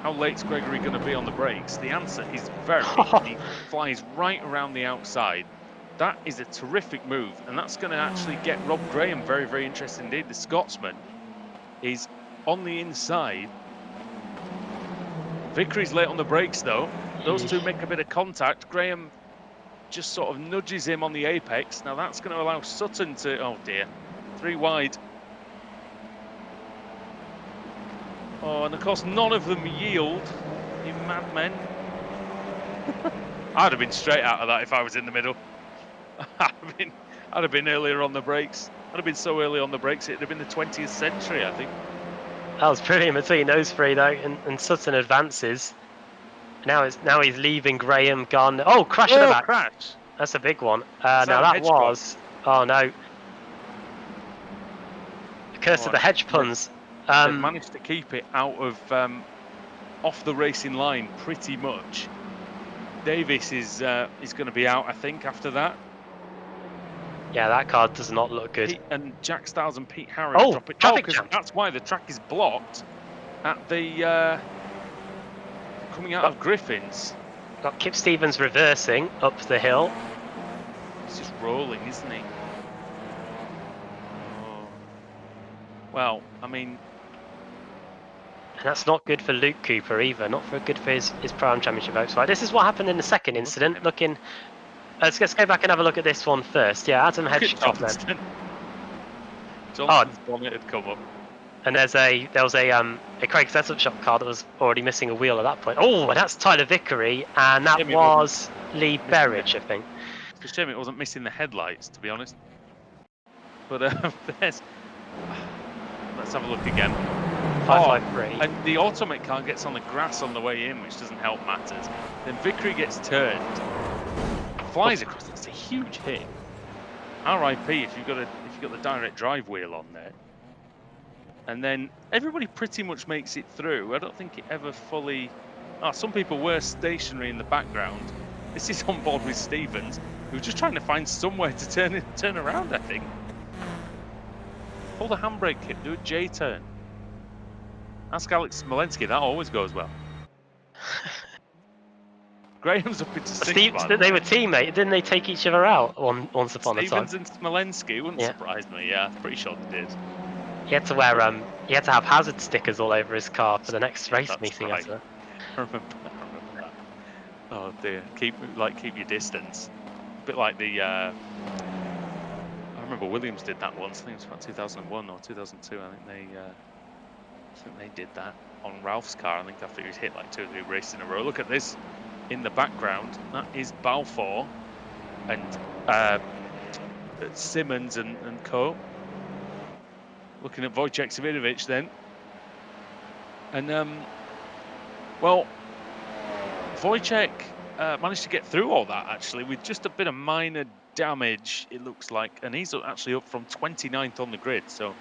A: How late's Gregory going to be on the brakes? The answer is very easy. He flies right around the outside. That is a terrific move, and that's going to actually get Rob Graham very, very interested indeed. The Scotsman is on the inside. Vickery's late on the brakes, though. Those two make a bit of contact. Graham just sort of nudges him on the apex. Now that's going to allow Sutton to... Oh, dear. 3 wide. Oh, and of course, none of them yield. You madmen. I'd have been straight out of that if I was in the middle. I'd have been earlier on the brakes. I'd have been so early on the brakes, it'd have been the 20th century, I think.
B: That was brilliant between those three, though, and Sutton advances. Now he's leaving Graham, Gardner. Oh, crash at the back.
A: Crash.
B: That's a big one. Now that was... Oh, no. The curse of the hedge puns.
A: They've managed to keep it out of... off the racing line, pretty much. Davis is going to be out, I think, after that.
B: Yeah, that car does not look good.
A: And Jack Stiles and Pete Harris drop it.
B: Traffic jam.
A: That's why the track is blocked at the coming out of Griffin's.
B: Got Kip Stevens reversing up the hill.
A: He's just rolling, isn't he? Oh. Well, I mean,
B: And that's not good for Luke Cooper either, not good for his Pro-Am Championship Volkswagen. This is what happened in the second incident. Looking, let's go back and have a look at this one first. Yeah, Adam Hedgecock then.
A: Johnson's bonnet had come up.
B: And there was a Craig setup shop car that was already missing a wheel at that point. Oh, and that's Tyler Vickery, and that was Lee Berridge, I think.
A: It's a shame it wasn't missing the headlights, to be honest. But let's have a look again.
B: 553.
A: And the Automatic car gets on the grass on the way in, which doesn't help matters. Then Vickery gets turned, flies across. It's a huge hit. RIP if you've got the direct drive wheel on there. And then everybody pretty much makes it through. I don't think it ever fully. Some people were stationary in the background. This is on board with Stevens, who's just trying to find somewhere to turn around. I think. Pull the handbrake, Kip. Do a J turn. Ask Alex Smolensky. That always goes well. Graham's up into sixth.
B: They were teammates, didn't they? Take each other out once upon a time.
A: Stevens and Smolensky wouldn't surprise me. Yeah, pretty sure they did.
B: He had to wear he had to have hazard stickers all over his car for the next race meeting.
A: Right. I remember that. Oh dear, keep your distance. A bit like the. I remember Williams did that once. I think it was about 2001 or 2002. I think they did that on Ralph's car. I think after he was hit like 2 or 3 races in a row. Look at this in the background. That is Balfour and Simmons and co. Looking at Wojciech Savinovic then. And, well, Wojciech managed to get through all that, actually, with just a bit of minor damage, it looks like. And he's actually up from 29th on the grid, so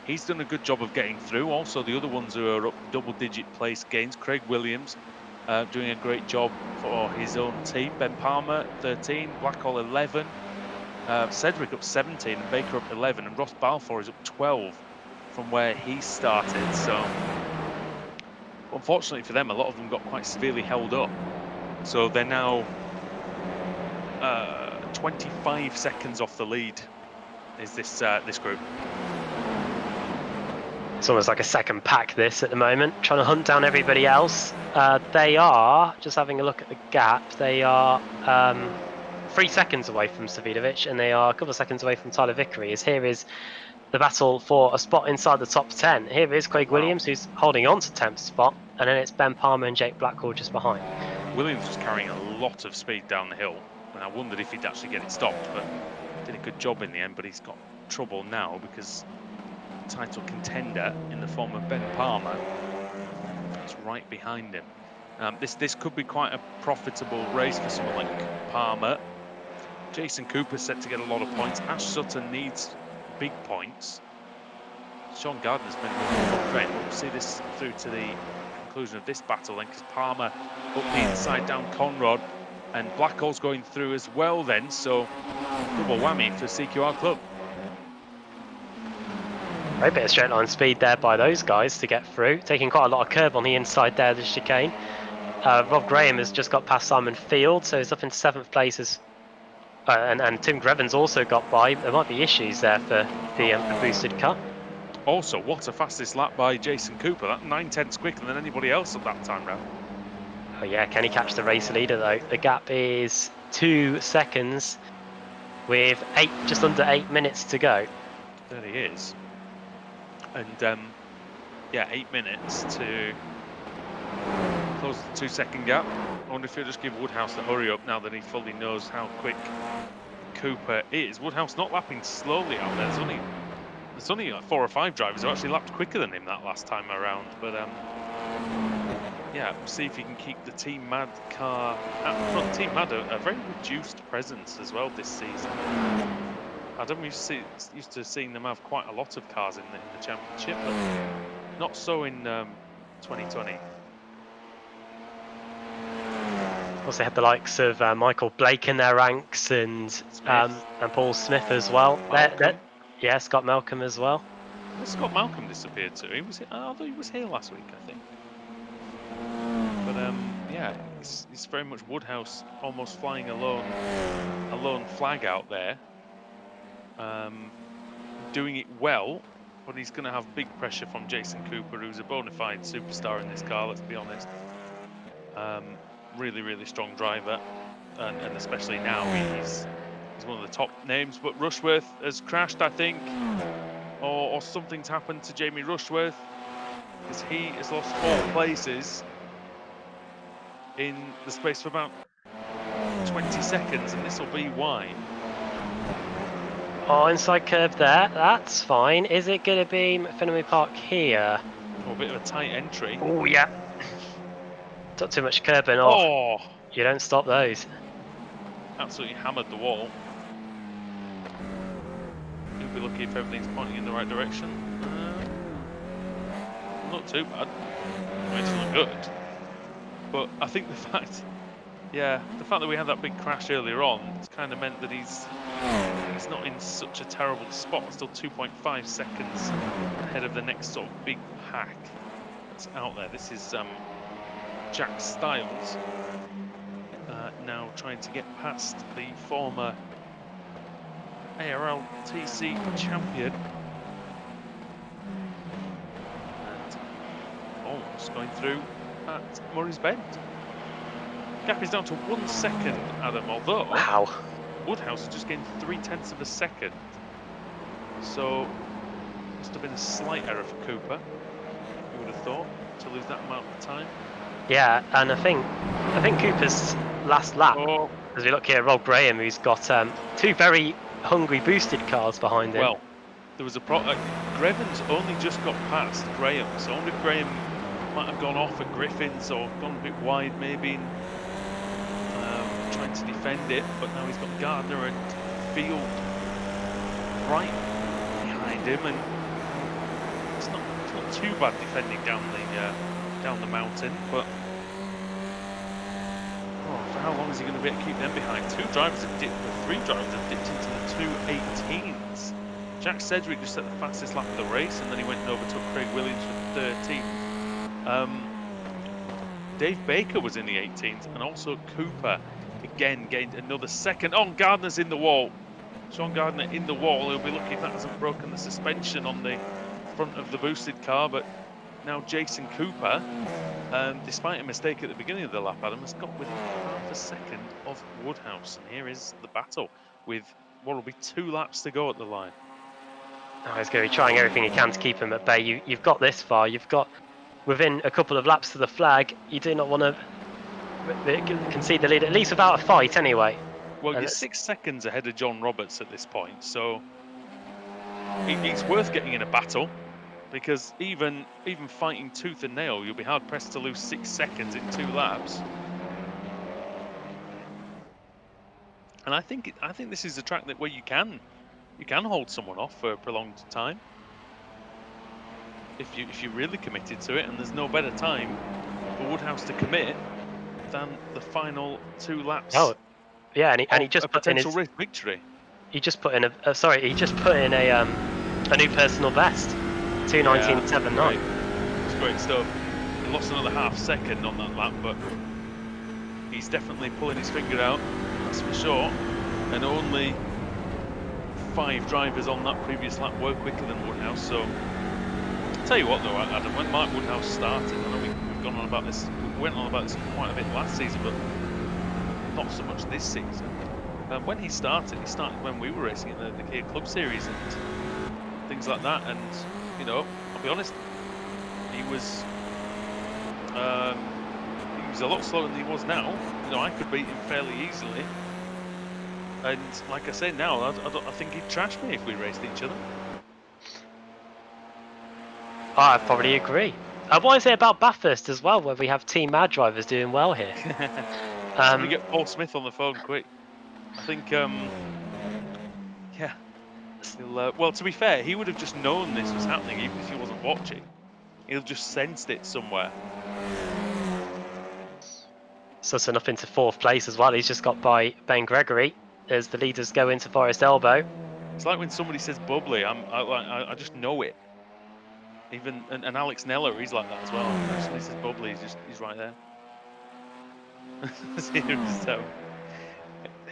A: he's done a good job of getting through. Also, the other ones who are up double-digit place gains, Craig Williams doing a great job for his own team. Ben Palmer, 13, Blackhall, 11. Cedric up 17 and Baker up 11, and Ross Balfour is up 12 from where he started. So unfortunately for them, a lot of them got quite severely held up. So they're now 25 seconds off the lead. Is this group?
B: It's almost like a second pack this at the moment, trying to hunt down everybody else. They are just having a look at the gap. They are 3 seconds away from Savinovic, and they are a couple of seconds away from Tyler Vickery. Here is the battle for a spot inside the top 10. Here is Craig Williams, who's holding on to 10th spot, and then it's Ben Palmer and Jake Blackwell just behind.
A: Williams was carrying a lot of speed down the hill, and I wondered if he'd actually get it stopped, but did a good job in the end. But he's got trouble now because title contender in the form of Ben Palmer is right behind him. This could be quite a profitable race for someone like Palmer. Jason Cooper's set to get a lot of points. Ash Sutton needs big points. Sean Gardner's been great. We'll see this through to the conclusion of this battle then, because Palmer up the inside down Conrod, and Blackhall's going through as well then, so double whammy for CQR Club.
B: Great bit of straight line speed there by those guys to get through, taking quite a lot of curb on the inside there, the chicane. Rob Graham has just got past Simon Field, so he's up in 7th place as and Tim Greven's also got by. There might be issues there for the boosted car.
A: Also, what a fastest lap by Jason Cooper. That 9/10 quicker than anybody else at that time round.
B: Oh yeah, can he catch the race leader though? The gap is 2 seconds with just under 8 minutes to go.
A: There he is. And yeah, 8 minutes to close the 2-second gap. I wonder if he'll just give Woodhouse the hurry up now that he fully knows how quick Cooper is. Woodhouse not lapping slowly out there. There's only like 4 or 5 drivers who actually lapped quicker than him that last time around. But yeah, we'll see if he can keep the Team Mad car out front. Team Mad a very reduced presence as well this season. Adam used to seeing them have quite a lot of cars in the championship, but not so in 2020.
B: Also had the likes of Michael Blake in their ranks and Paul Smith as well. Yeah, Scott Malcolm as well.
A: Well, Scott Malcolm disappeared too. Although he was here last week, I think. But yeah, yeah, it's very much Woodhouse almost flying a lone flag out there, doing it well, but he's going to have big pressure from Jason Cooper, who's a bona fide superstar in this car. Let's be honest. Really, really strong driver, and especially now he's one of the top names. But Rushworth has crashed, I think, or something's happened to Jamie Rushworth, because he has lost 4 places in the space of about 20 seconds, and this will be why.
B: Oh, inside curve there. That's fine. Is it going to be Fenway Park here?
A: Oh, a bit of a tight entry.
B: Oh, yeah. Took too much curbing off.
A: Oh,
B: You don't stop those.
A: absolutely hammered the wall. He'll be lucky if everything's pointing in the right direction. Not too bad. I mean, it's not good. But I think the fact that we had that big crash earlier on, it's kind of meant that he's not in such a terrible spot. Still 2.5 seconds ahead of the next sort of big pack that's out there. This is Jack Stiles now trying to get past the former ARLTC champion. And almost going through at Murray's Bend. Gap is down to 1 second, Adam, although
B: Wow.
A: Woodhouse just gained 0.3 of a second. So must have been a slight error for Cooper, you would have thought, to lose that amount of time.
B: Yeah, and I think Cooper's last lap,
A: Oh,
B: as we look here, Rob Graham, who's got 2 very hungry boosted cars behind him.
A: well, there was a Greven's only just got past Graham, so I wonder if Graham might have gone off at Griffin's or gone a bit wide maybe, trying to defend it, but now he's got Gardner and Field right behind him, and it's not too bad defending down the mountain, but for how long is he going to be able to keep them behind? 3 drivers have dipped into the 2:18s. Jack Sedgwick just set the fastest lap of the race, and then he went and overtook Craig Williams for 13th. Dave Baker was in the 18s, and also Cooper again gained another second. Oh, Gardner's in the wall. Sean Gardner in the wall. He'll be lucky if that hasn't broken the suspension on the front of the boosted car, but now Jason Cooper, despite a mistake at the beginning of the lap, Adam, has got within half a second of Woodhouse. And here is the battle with what will be 2 laps to go at the line.
B: Oh, he's going to be trying everything he can to keep him at bay. You've got this far. You've got within a couple of laps to the flag. You do not want to concede the lead, at least without a fight anyway.
A: Well, you're 6 seconds ahead of John Roberts at this point, so it's worth getting in a battle, because even fighting tooth and nail, you'll be hard pressed to lose 6 seconds in 2 laps. And I think this is a track where you can hold someone off for a prolonged time if you're really committed to it, and there's no better time for Woodhouse to commit than the final 2 laps.
B: Oh, yeah, and he just
A: a
B: put in
A: potential
B: his
A: race victory.
B: He just put in a new personal best, 2:19.79.
A: It's great stuff. He lost another half second on that lap, but he's definitely pulling his finger out, that's for sure. And only 5 drivers on that previous lap were quicker than Woodhouse. So I'll tell you what though, Adam, when Mark Woodhouse started, I know we've gone on about this, we went on about this quite a bit last season, but not so much this season. When he started when we were racing in the Kia Club Series and things like that, and you know, I'll be honest, he was a lot slower than he was now. You know, I could beat him fairly easily, and like I say now, I think he'd trash me if we raced each other.
B: I probably agree. What is it about Bathurst as well, where we have Team Mad drivers doing well here?
A: We get Paul Smith on the phone quick. I think, yeah. Well, to be fair, he would have just known this was happening even if he wasn't watching. He'll just sensed it somewhere.
B: So enough into 4th place as well. He's just got by Ben Gregory as the leaders go into Forest Elbow.
A: It's like when somebody says bubbly, I just know it. Even and Alex Neller, he's like that as well. When somebody says bubbly, he's right there.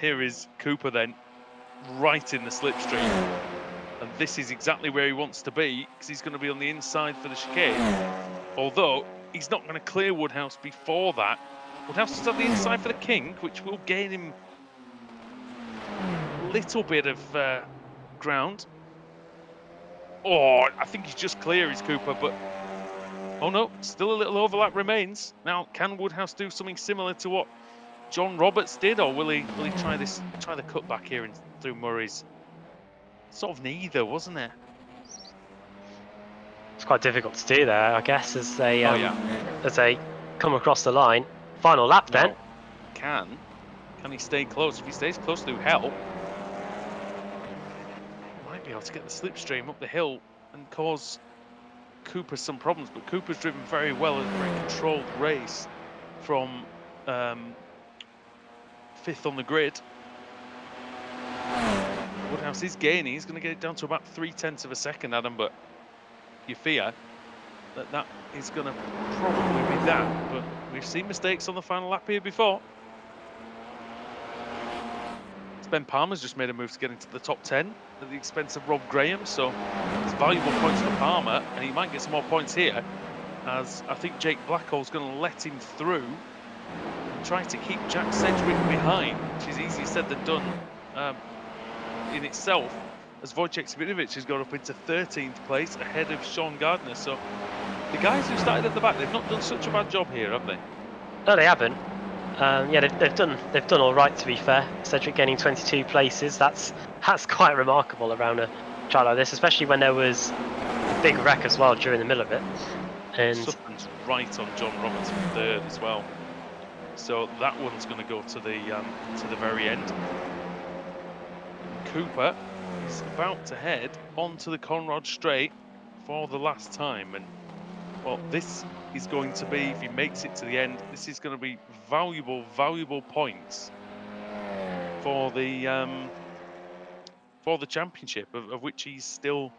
A: Here is Cooper then, right in the slipstream. And this is exactly where he wants to be, because he's going to be on the inside for the chicane. Although, he's not going to clear Woodhouse before that. Woodhouse is on the inside for the King, which will gain him a little bit of ground. Oh, I think he's just clear, is Cooper, but... Oh no, still a little overlap remains. Now, can Woodhouse do something similar to what John Roberts did, or will he try the cutback here and through Murray's? Sort of neither, wasn't it?
B: It's quite difficult to do there, I guess, as they come across the line. Final lap then.
A: Now, can he stay close? If he stays close to Hell, might be able to get the slipstream up the hill and cause Cooper some problems. But Cooper's driven very well in a very controlled race from 5th on the grid. Woodhouse is gaining. He's going to get it down to about 0.3 of a second, Adam, but you fear that is going to probably be that. But we've seen mistakes on the final lap here before. Ben Palmer's just made a move to get into the top 10 at the expense of Rob Graham, so it's valuable points for Palmer, and he might get some more points here, as I think Jake Blackall's going to let him through and try to keep Jack Sedgwick behind, which is easier said than done in itself, as Wojciech Svinovic has gone up into 13th place ahead of Sean Gardner. So the guys who started at the back, they've not done such a bad job here, have they?
B: No, they haven't. Yeah, they've done all right, to be fair. Cedric gaining 22 places. That's quite remarkable around a trial like this, especially when there was a big wreck as well during the middle of it. And
A: Sutton's right on John Roberts for 3rd as well. So that one's going to go to the very end. Cooper is about to head onto the Conrad Straight for the last time, and well, this is going to be, if he makes it to the end, this is going to be valuable points for the championship, of which he's still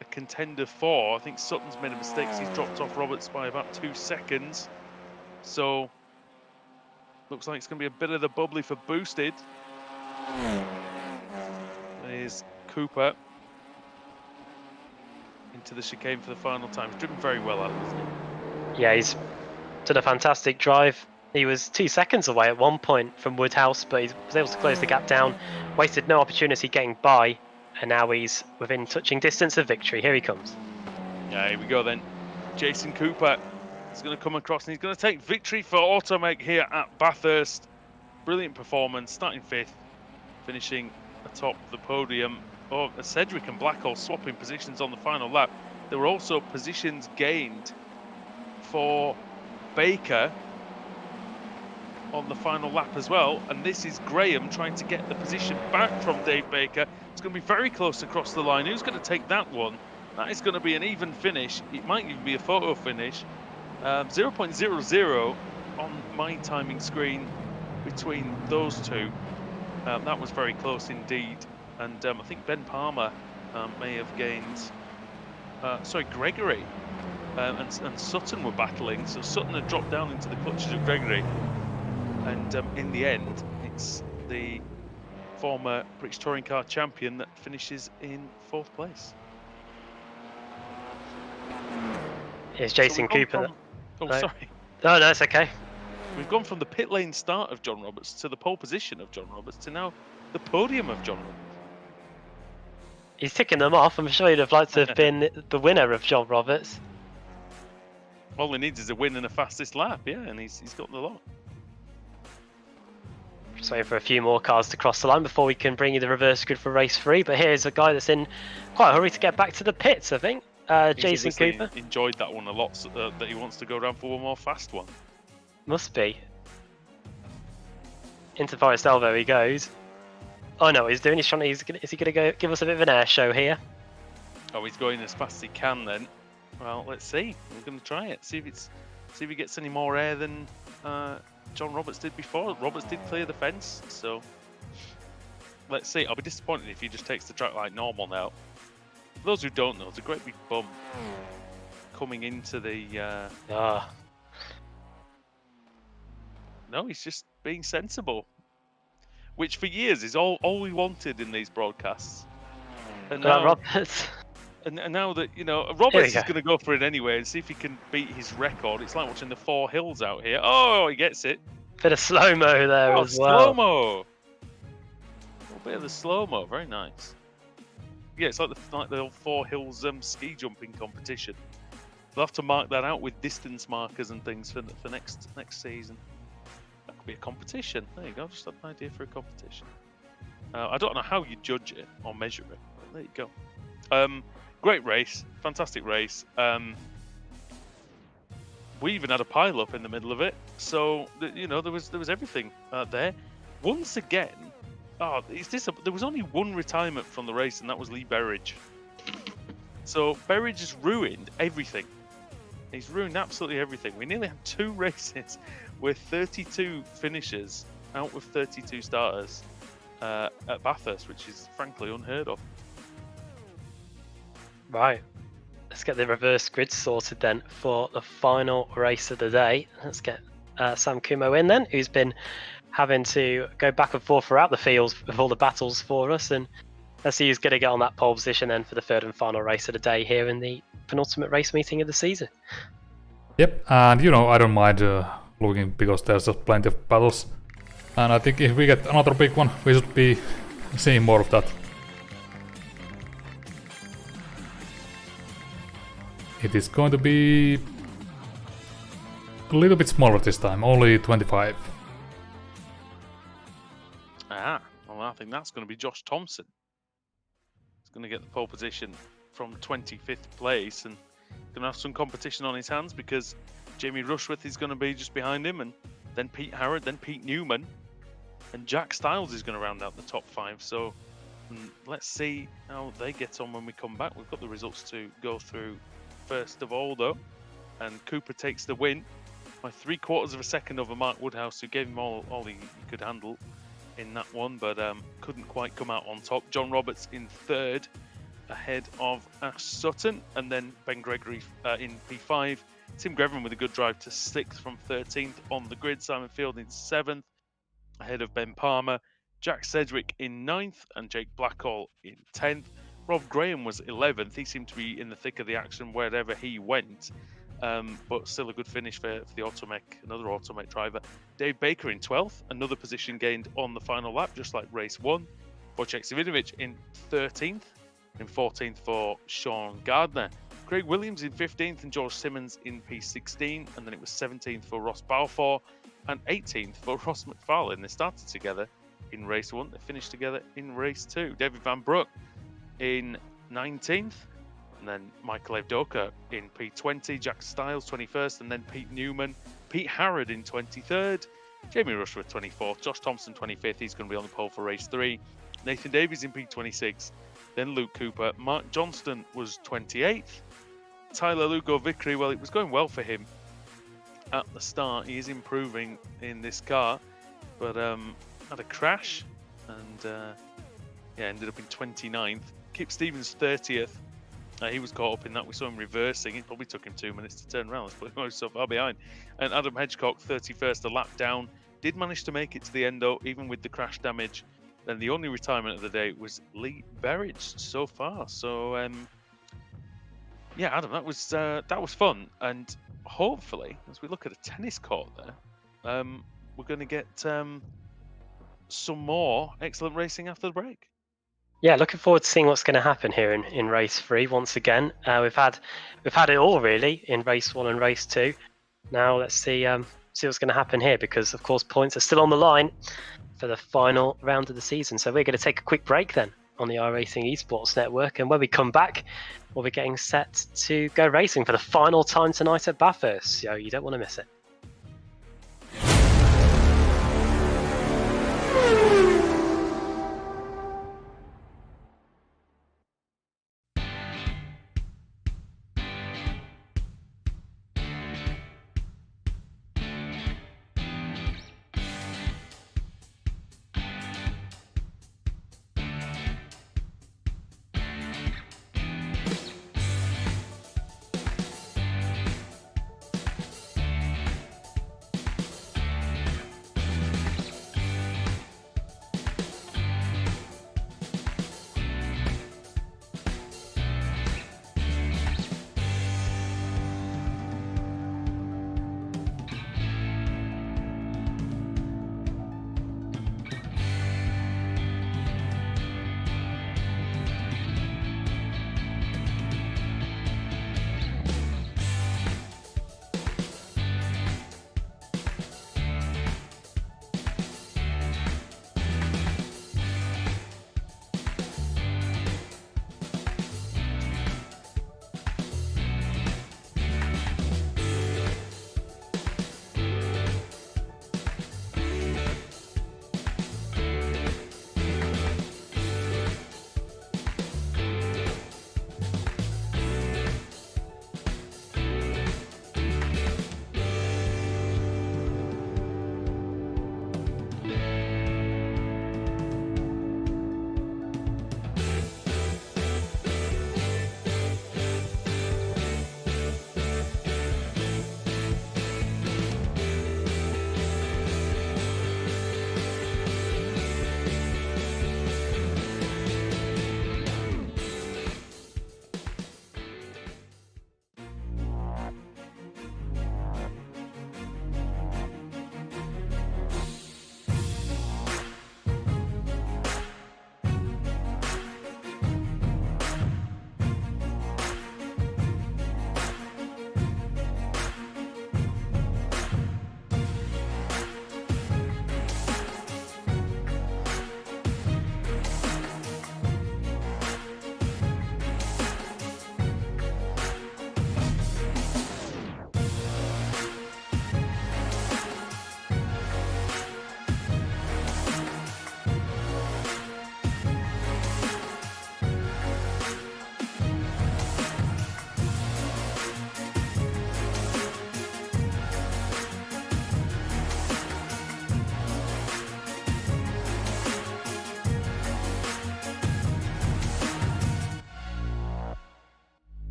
A: a contender for. I think Sutton's made a mistake. He's dropped off Roberts by about 2 seconds, so looks like it's going to be a bit of the bubbly for Boosted. There's Cooper into the chicane for the final time. He's driven very well out of it, isn't he?
B: yeah, he's done a fantastic drive. He was 2 seconds away at one point from Woodhouse, but he was able to close the gap down, wasted no opportunity getting by, and now he's within touching distance of victory. Here he comes.
A: Yeah, here we go then. Jason Cooper is going to come across, and he's going to take victory for Automeg here at Bathurst. Brilliant performance, starting 5th, finishing atop the podium. Oh, Cedric and Blackall swapping positions on the final lap. There were also positions gained for Baker on the final lap as well, and this is Graham trying to get the position back from Dave Baker. It's going to be very close across the line. Who's going to take that one? That is going to be an even finish. It might even be a photo finish. 0.00 on my timing screen between those two. That was very close indeed, and I think Ben Palmer may have gained, sorry, Gregory and Sutton were battling, so Sutton had dropped down into the clutches of Gregory, and in the end it's the former British Touring Car champion that finishes in 4th place.
B: Here's Jason Cooper.
A: Sorry.
B: Oh, no, it's okay.
A: We've gone from the pit lane start of John Roberts to the pole position of John Roberts to now the podium of John Roberts.
B: He's ticking them off. I'm sure he'd have liked to have been the winner of John Roberts.
A: All he needs is a win and a fastest lap, yeah, and he's got the lot.
B: Just waiting for a few more cars to cross the line before we can bring you the reverse grid for race 3. But here's a guy that's in quite a hurry to get back to the pits, I think. Jason Cooper.
A: Enjoyed that one a lot, so that he wants to go down for one more fast one.
B: Must be. Into Forest Elbow he goes. Oh no, he's doing. Is he going to go give us a bit of an air show here?
A: Oh, he's going as fast as he can then. Well, let's see. We're going to try it. See if he gets any more air than John Roberts did before. Roberts did clear the fence, so let's see. I'll be disappointed if he just takes the track like normal now. For those who don't know, it's a great big bump coming into the No, he's just being sensible. Which for years is all we wanted in these broadcasts. And now,
B: Roberts.
A: and now that,
B: Here
A: Roberts
B: we
A: is
B: go.
A: going to go for it anyway and see if he can beat his record. It's like watching the Four Hills out here. Oh, he gets it.
B: Bit of slow-mo there
A: Oh,
B: as well.
A: slow-mo. A little bit of the slow-mo. Very nice. Yeah, it's like the old Four Hills ski jumping competition. They'll have to mark that out with distance markers and things for next season. That could be a competition. There you go. Just an idea for a competition. I don't know how you judge it or measure it. But there you go. Great race, fantastic race. We even had a pile up in the middle of it, so there was everything there. Once again, there was only one retirement from the race, and that was Lee Berridge. So Berridge has ruined everything. He's ruined absolutely everything. We nearly had 2 races with 32 finishers out with 32 starters at Bathurst, which is frankly unheard of.
B: Right. Let's get the reverse grid sorted then for the final race of the day. Let's get Sam Kumo in then, who's been having to go back and forth throughout the fields with all the battles for us. And let's see who's going to get on that pole position then for the third and final race of the day here in the penultimate race meeting of the season.
C: Yep, and I don't mind looking because there's just plenty of battles. And I think if we get another big one, we should be seeing more of that. It is going to be a little bit smaller this time, only 25.
A: Well, I think that's going to be Josh Thompson. He's going to get the pole position from 25th place and going to have some competition on his hands because Jamie Rushworth is going to be just behind him, and then Pete Harrod, then Pete Newman, and Jack Stiles is going to round out the top 5. So let's see how they get on when we come back. We've got the results to go through first of all, though, and Cooper takes the win by 3/4 of a second over Mark Woodhouse, who gave him all he could handle in that one, but couldn't quite come out on top. John Roberts in 3rd, ahead of Ash Sutton, and then Ben Gregory in P5. Tim Grevin with a good drive to 6th from 13th on the grid. Simon Field in 7th, ahead of Ben Palmer. Jack Sedgwick in 9th, and Jake Blackall in 10th. Rob Graham was 11th. He seemed to be in the thick of the action wherever he went, but still a good finish for the another Automech driver. Dave Baker in 12th, another position gained on the final lap, just like race 1. Wojciech Savinovic in 13th, and 14th for Sean Gardner. Craig Williams in 15th, and George Simmons in P16, and then it was 17th for Ross Balfour, and 18th for Ross McFarlane. They started together in race 1, they finished together in race 2. David Van Broek in 19th, and then Michael Evdoka in P20, Jack Stiles 21st, and then Pete Newman, Pete Harrod in 23rd, Jamie Rushworth 24th, Josh Thompson 25th, he's going to be on the pole for race 3, Nathan Davies in P26, then Luke Cooper, Mark Johnston was 28th, Tyler Lugo Vickery, well, it was going well for him at the start, he is improving in this car, but had a crash and ended up in 29th. Kip Stevens 30th. He was caught up in that. We saw him reversing. It probably took him 2 minutes to turn around. But he was so far behind. And Adam Hedgecock 31st, a lap down. Did manage to make it to the end though, even with the crash damage. Then the only retirement of the day was Lee Berridge so far. So Adam, that was fun. And hopefully, as we look at a tennis court there, we're going to get some more excellent racing after the break.
B: Yeah, looking forward to seeing what's going to happen here in race 3 once again. We've had it all really in race 1 and race 2. Now let's see what's going to happen here, because of course points are still on the line for the final round of the season. So we're going to take a quick break then on the iRacing Esports Network, and when we come back, we'll be getting set to go racing for the final time tonight at Bathurst. So you don't want to miss it.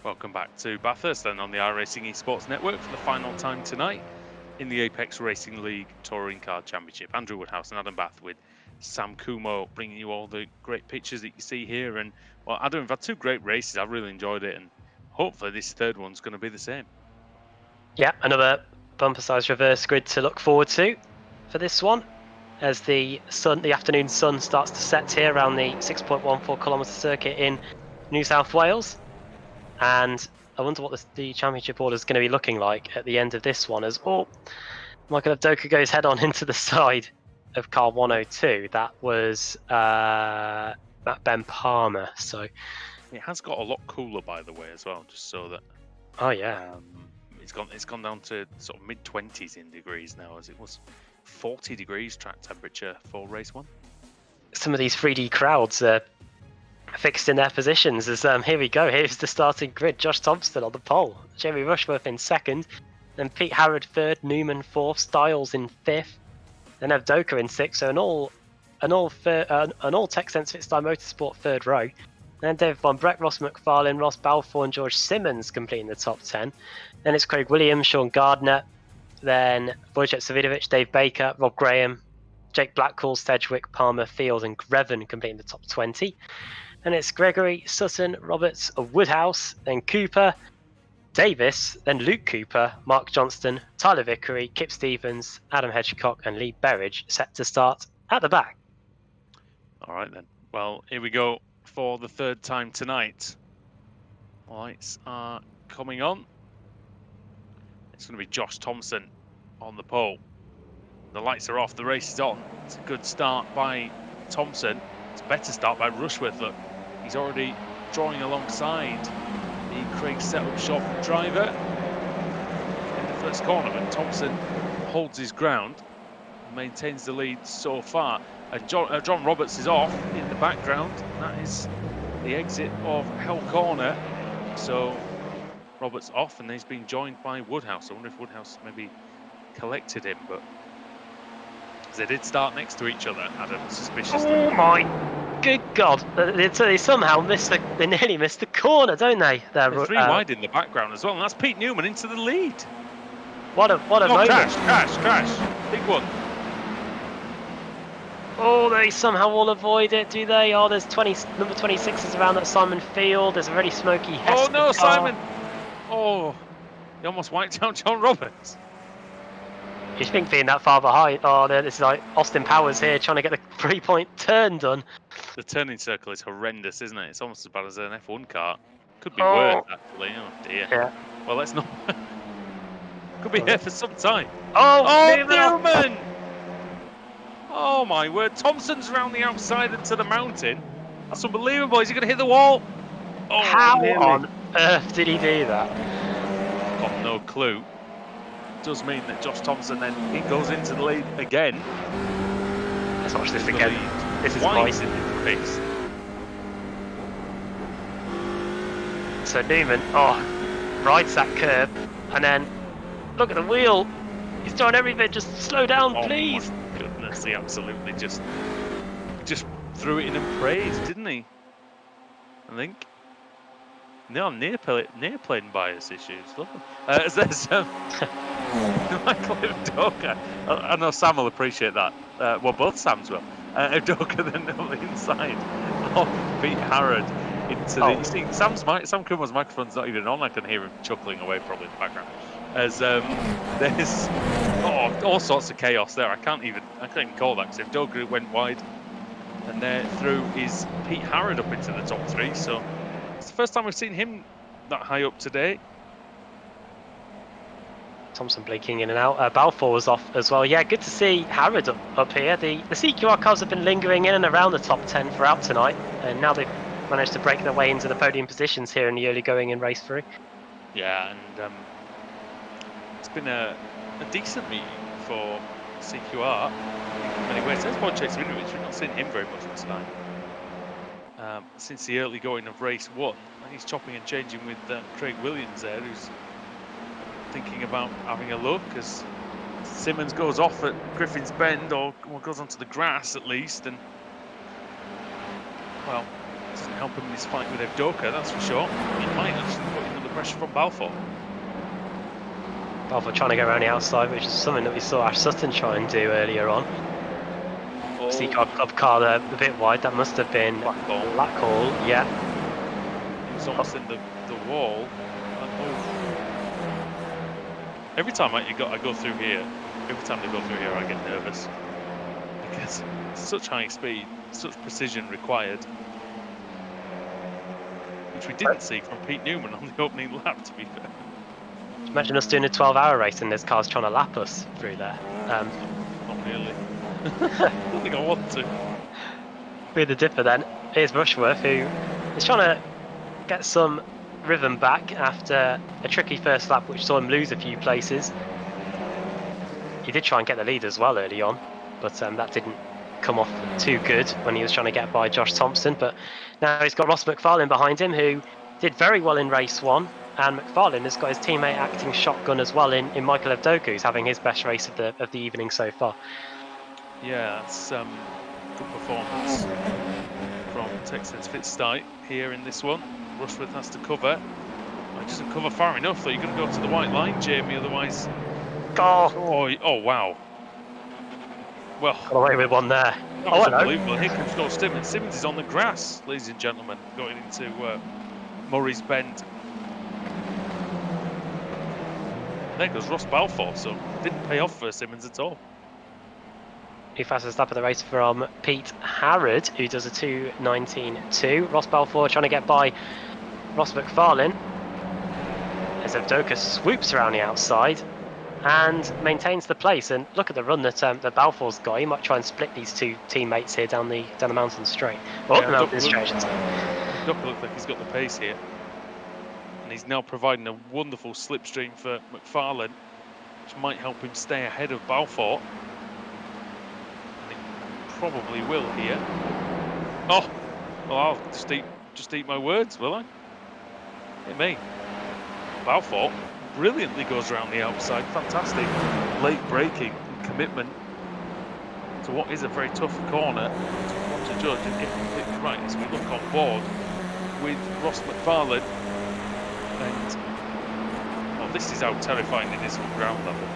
A: Welcome back to Bathurst then on the iRacing Esports Network for the final time tonight in the Apex Racing League Touring Car Championship. Andrew Woodhouse and Adam Bath with Sam Kumo bringing you all the great pictures that you see here. And well, Adam, we've had 2 great races. I've really enjoyed it, and hopefully this third one's going to be the same.
B: Yeah, another bumper-sized reverse grid to look forward to for this one, as the afternoon sun starts to set here around the 6.14 kilometre circuit in New South Wales. And I wonder what the championship order is going to be looking like at the end of this one, as Michael Avdoka goes head on into the side of car 102. That was that Ben Palmer. So
A: it has got a lot cooler, by the way, as well, just so that.
B: Oh yeah.
A: It's gone down to sort of mid-20s in degrees now, as it was 40 degrees track temperature for race 1.
B: Some of these 3D crowds are fixed in their positions as here we go. Here's the starting grid. Josh Thompson on the pole, Jamie Rushworth in second, then Pete Harrod third, Newman fourth, Styles in fifth, then Avdoka in sixth. So an all TechSense Fitstyle Motorsport third row. Then David Von Breck, Ross McFarlane, Ross Balfour and George Simmons completing the top 10. Then it's Craig Williams, Sean Gardner, then Wojciech Savidovic, Dave Baker, Rob Graham, Jake Blackpool, Sedgwick, Palmer, Field and Greven completing the top 20. And it's Gregory, Sutton, Roberts, Woodhouse, then Cooper, Davis, then Luke Cooper, Mark Johnston, Tyler Vickery, Kip Stevens, Adam Hedgecock and Lee Berridge set to start at the back.
A: All right then. Well, here we go for the third time tonight. Lights are coming on. It's going to be Josh Thompson on the pole. The lights are off, the race is on. It's a good start by Thompson. It's a better start by Rushworth. Look, he's already drawing alongside the Craig setup shop driver in the first corner, but Thompson holds his ground and maintains the lead so far. John Roberts is off in the background. That is the exit of Hell Corner. So Roberts off, and he's been joined by Woodhouse. I wonder if Woodhouse maybe collected him, but they did start next to each other. Adam, suspiciously.
B: Oh my good God! They somehow they nearly missed the corner, don't they?
A: They're 3 wide in the background as well, and that's Pete Newman into the lead.
B: What a moment!
A: Crash! Big one.
B: Oh, they somehow all avoid it, do they? Oh, there's number 26 is around that Simon Field. There's a very smoky Hester
A: Oh no,
B: car.
A: Simon! Oh, he almost wiped out John Roberts.
B: You think being that far behind? Oh, this is like Austin Powers here trying to get the 3-point turn done.
A: The turning circle is horrendous, isn't it? It's almost as bad as an F1 car. Could be worse, actually. Oh dear.
B: Yeah.
A: Well, let's not. Could be here for some time.
B: Oh,
A: Newman! Oh my word! Thompson's round the outside and to the mountain. That's unbelievable. Is he going to hit the wall? Oh,
B: how
A: nearly.
B: on earth did he do that?
A: Got no clue. Does mean that Josh Thompson then he goes into the lead again.
B: Let's watch this again. This is
A: twice in this race.
B: So Newman, rides that curb, and then look at the wheel. He's doing everything. Just slow down, please.
A: My goodness, he absolutely just threw it in and praised, didn't he? I think. No, near plane bias issues. Look, there's Michael Avdoka. I know Sam will appreciate that. Well, both Sams will. Avdoka then on the inside of Pete Harrod into the. You see, Sam Kumo's microphone's not even on. I can hear him chuckling away probably in the background. As there's all sorts of chaos there. I can't even call that because Avdoka went wide, and there through is Pete Harrod up into the top 3. So. It's the first time we've seen him that high up today.
B: Thompson blinking in and out. Balfour was off as well. Yeah, good to see Harrod up here. The CQR cars have been lingering in and around the top 10 throughout tonight, and now they've managed to break their way into the podium positions here in the early going in race 3.
A: Yeah, and it's been a decent meeting for CQR in many ways. There's Wojciech Savidovic. We've not seen him very much this time. Since the early going of race 1, and he's chopping and changing with Craig Williams there, who's thinking about having a look as Simmons goes off at Griffin's Bend, or goes onto the grass at least, and well, help him in his fight with Evdoka, that's for sure. It might actually put him under pressure from Balfour.
B: Balfour trying to go around the outside, which is something that we saw Ash Sutton try and do earlier on.
A: Oh,
B: See, got club car there a bit wide. That must have been Blackhall. Yeah.
A: he was almost in the wall. Every time I go through here, every time they go through here, I get nervous because such high speed, such precision required, which we didn't see from Pete Newman on the opening lap. To be fair,
B: Imagine us doing a 12-hour race and there's cars trying to lap us through there.
A: not really. I don't think I want to.
B: Through the dipper then, here's Rushworth, who is trying to get some rhythm back after a tricky first lap which saw him lose a few places. He did try and get the lead as well early on, but that didn't come off too good when he was trying to get by Josh Thompson. But now he's got Ross McFarlane behind him, who did very well in race 1, and McFarlane has got his teammate acting shotgun as well in Michael Evdoka, who's having his best race of the evening so far.
A: Yeah, it's good performance from Texans Fitzstite here in this one. Rushworth has to cover. He doesn't cover far enough, though. You're going to go to the white line, Jamie, otherwise... Oh wow. Well...
B: Got away with one there.
A: That was unbelievable. Here comes Joe Simmons. Simmons is on the grass, ladies and gentlemen, going into Murray's Bend. There goes Ross Balfour, so didn't pay off for Simmons at all.
B: New fastest lap of the race from Pete Harrod, who does a 2:19.2. Ross Balfour trying to get by Ross McFarlane as Evdoka swoops around the outside and maintains the place. And look at the run that Balfour's got. He might try and split these two teammates here down the mountain straight. Oh,
A: yeah,
B: the mountain straight.
A: Evdoka looks like he's got the pace here, and he's now providing a wonderful slipstream for McFarlane, which might help him stay ahead of Balfour. Probably will here. Oh, well, I'll just eat my words, will I? Hit me. Balfour brilliantly goes around the outside. Fantastic late braking and commitment to what is a very tough corner. What to judge if completely right as we look on board with Ross McFarlane. And well, this is how terrifying it is from ground level.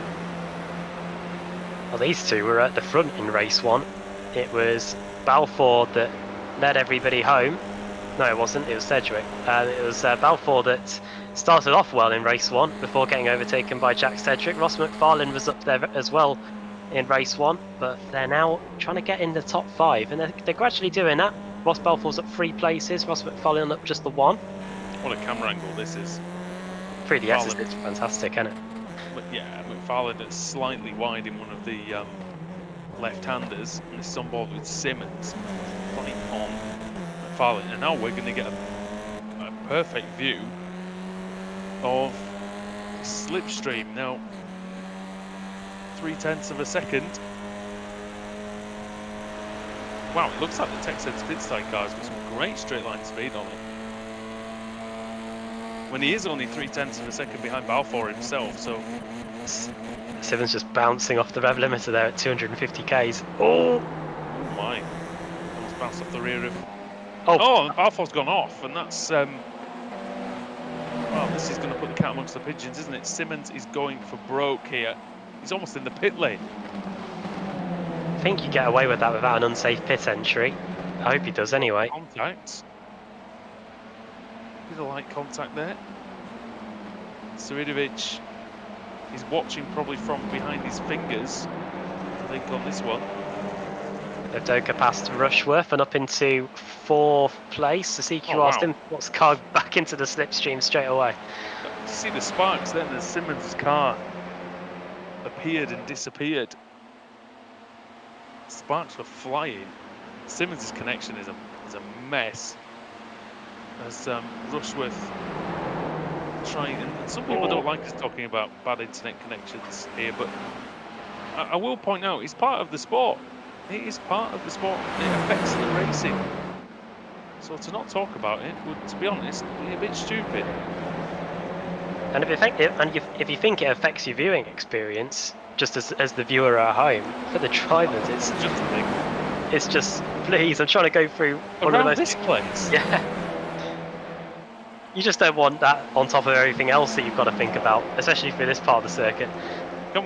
B: Well, these two were at the front in race 1. It was Balfour that led everybody home. No, it wasn't. It was Sedgwick. It was Balfour that started off well in race 1 before getting overtaken by Jack Sedgwick. Ross McFarlane was up there as well in race 1, but they're now trying to get in the top 5, and they're gradually doing that. Ross Balfour's up 3 places. Ross McFarlane up just the 1.
A: What a camera angle this is.
B: 3DS is fantastic, isn't it?
A: But yeah, McFarlane is slightly wide in one of the left-handers, and this is on board with Simmons right on McFarlane, and now we're going to get a perfect view of the slipstream. Now 0.3 of a second. Wow, it looks like the Texans Fitzstite car's got some great straight line speed on it, when he is only 0.3 of a second behind Balfour himself. So
B: Simmons just bouncing off the rev limiter there at 250 k's. Oh
A: my! Almost bounced off the rear of. Oh, Balfour's gone off, and that's. Well, this is going to put the cat amongst the pigeons, isn't it? Simmons is going for broke here. He's almost in the pit lane.
B: I think you get away with that without an unsafe pit entry. I hope he does anyway.
A: Contact. Bit of light contact there. Suridovic is watching probably from behind his fingers, I think, on this one.
B: Evdoka passed Rushworth and up into 4th place. Sasiku asked him what's the car back into the slipstream straight away.
A: You see the sparks then as Simmons' car appeared and disappeared. Sparks were flying. Simmons' connection is a mess. As Rushworth trying, and some people don't like us talking about bad internet connections here, but I will point out it's part of the sport. It is part of the sport. It affects the racing. So to not talk about it would, to be honest, be a bit stupid.
B: And if you think it affects your viewing experience, just as the viewer at home, for the drivers, it's just please. I'm trying to go through one
A: Around
B: of the most...
A: this place?
B: Yeah. You just don't want that on top of everything else that you've got to think about, especially for this part of the circuit.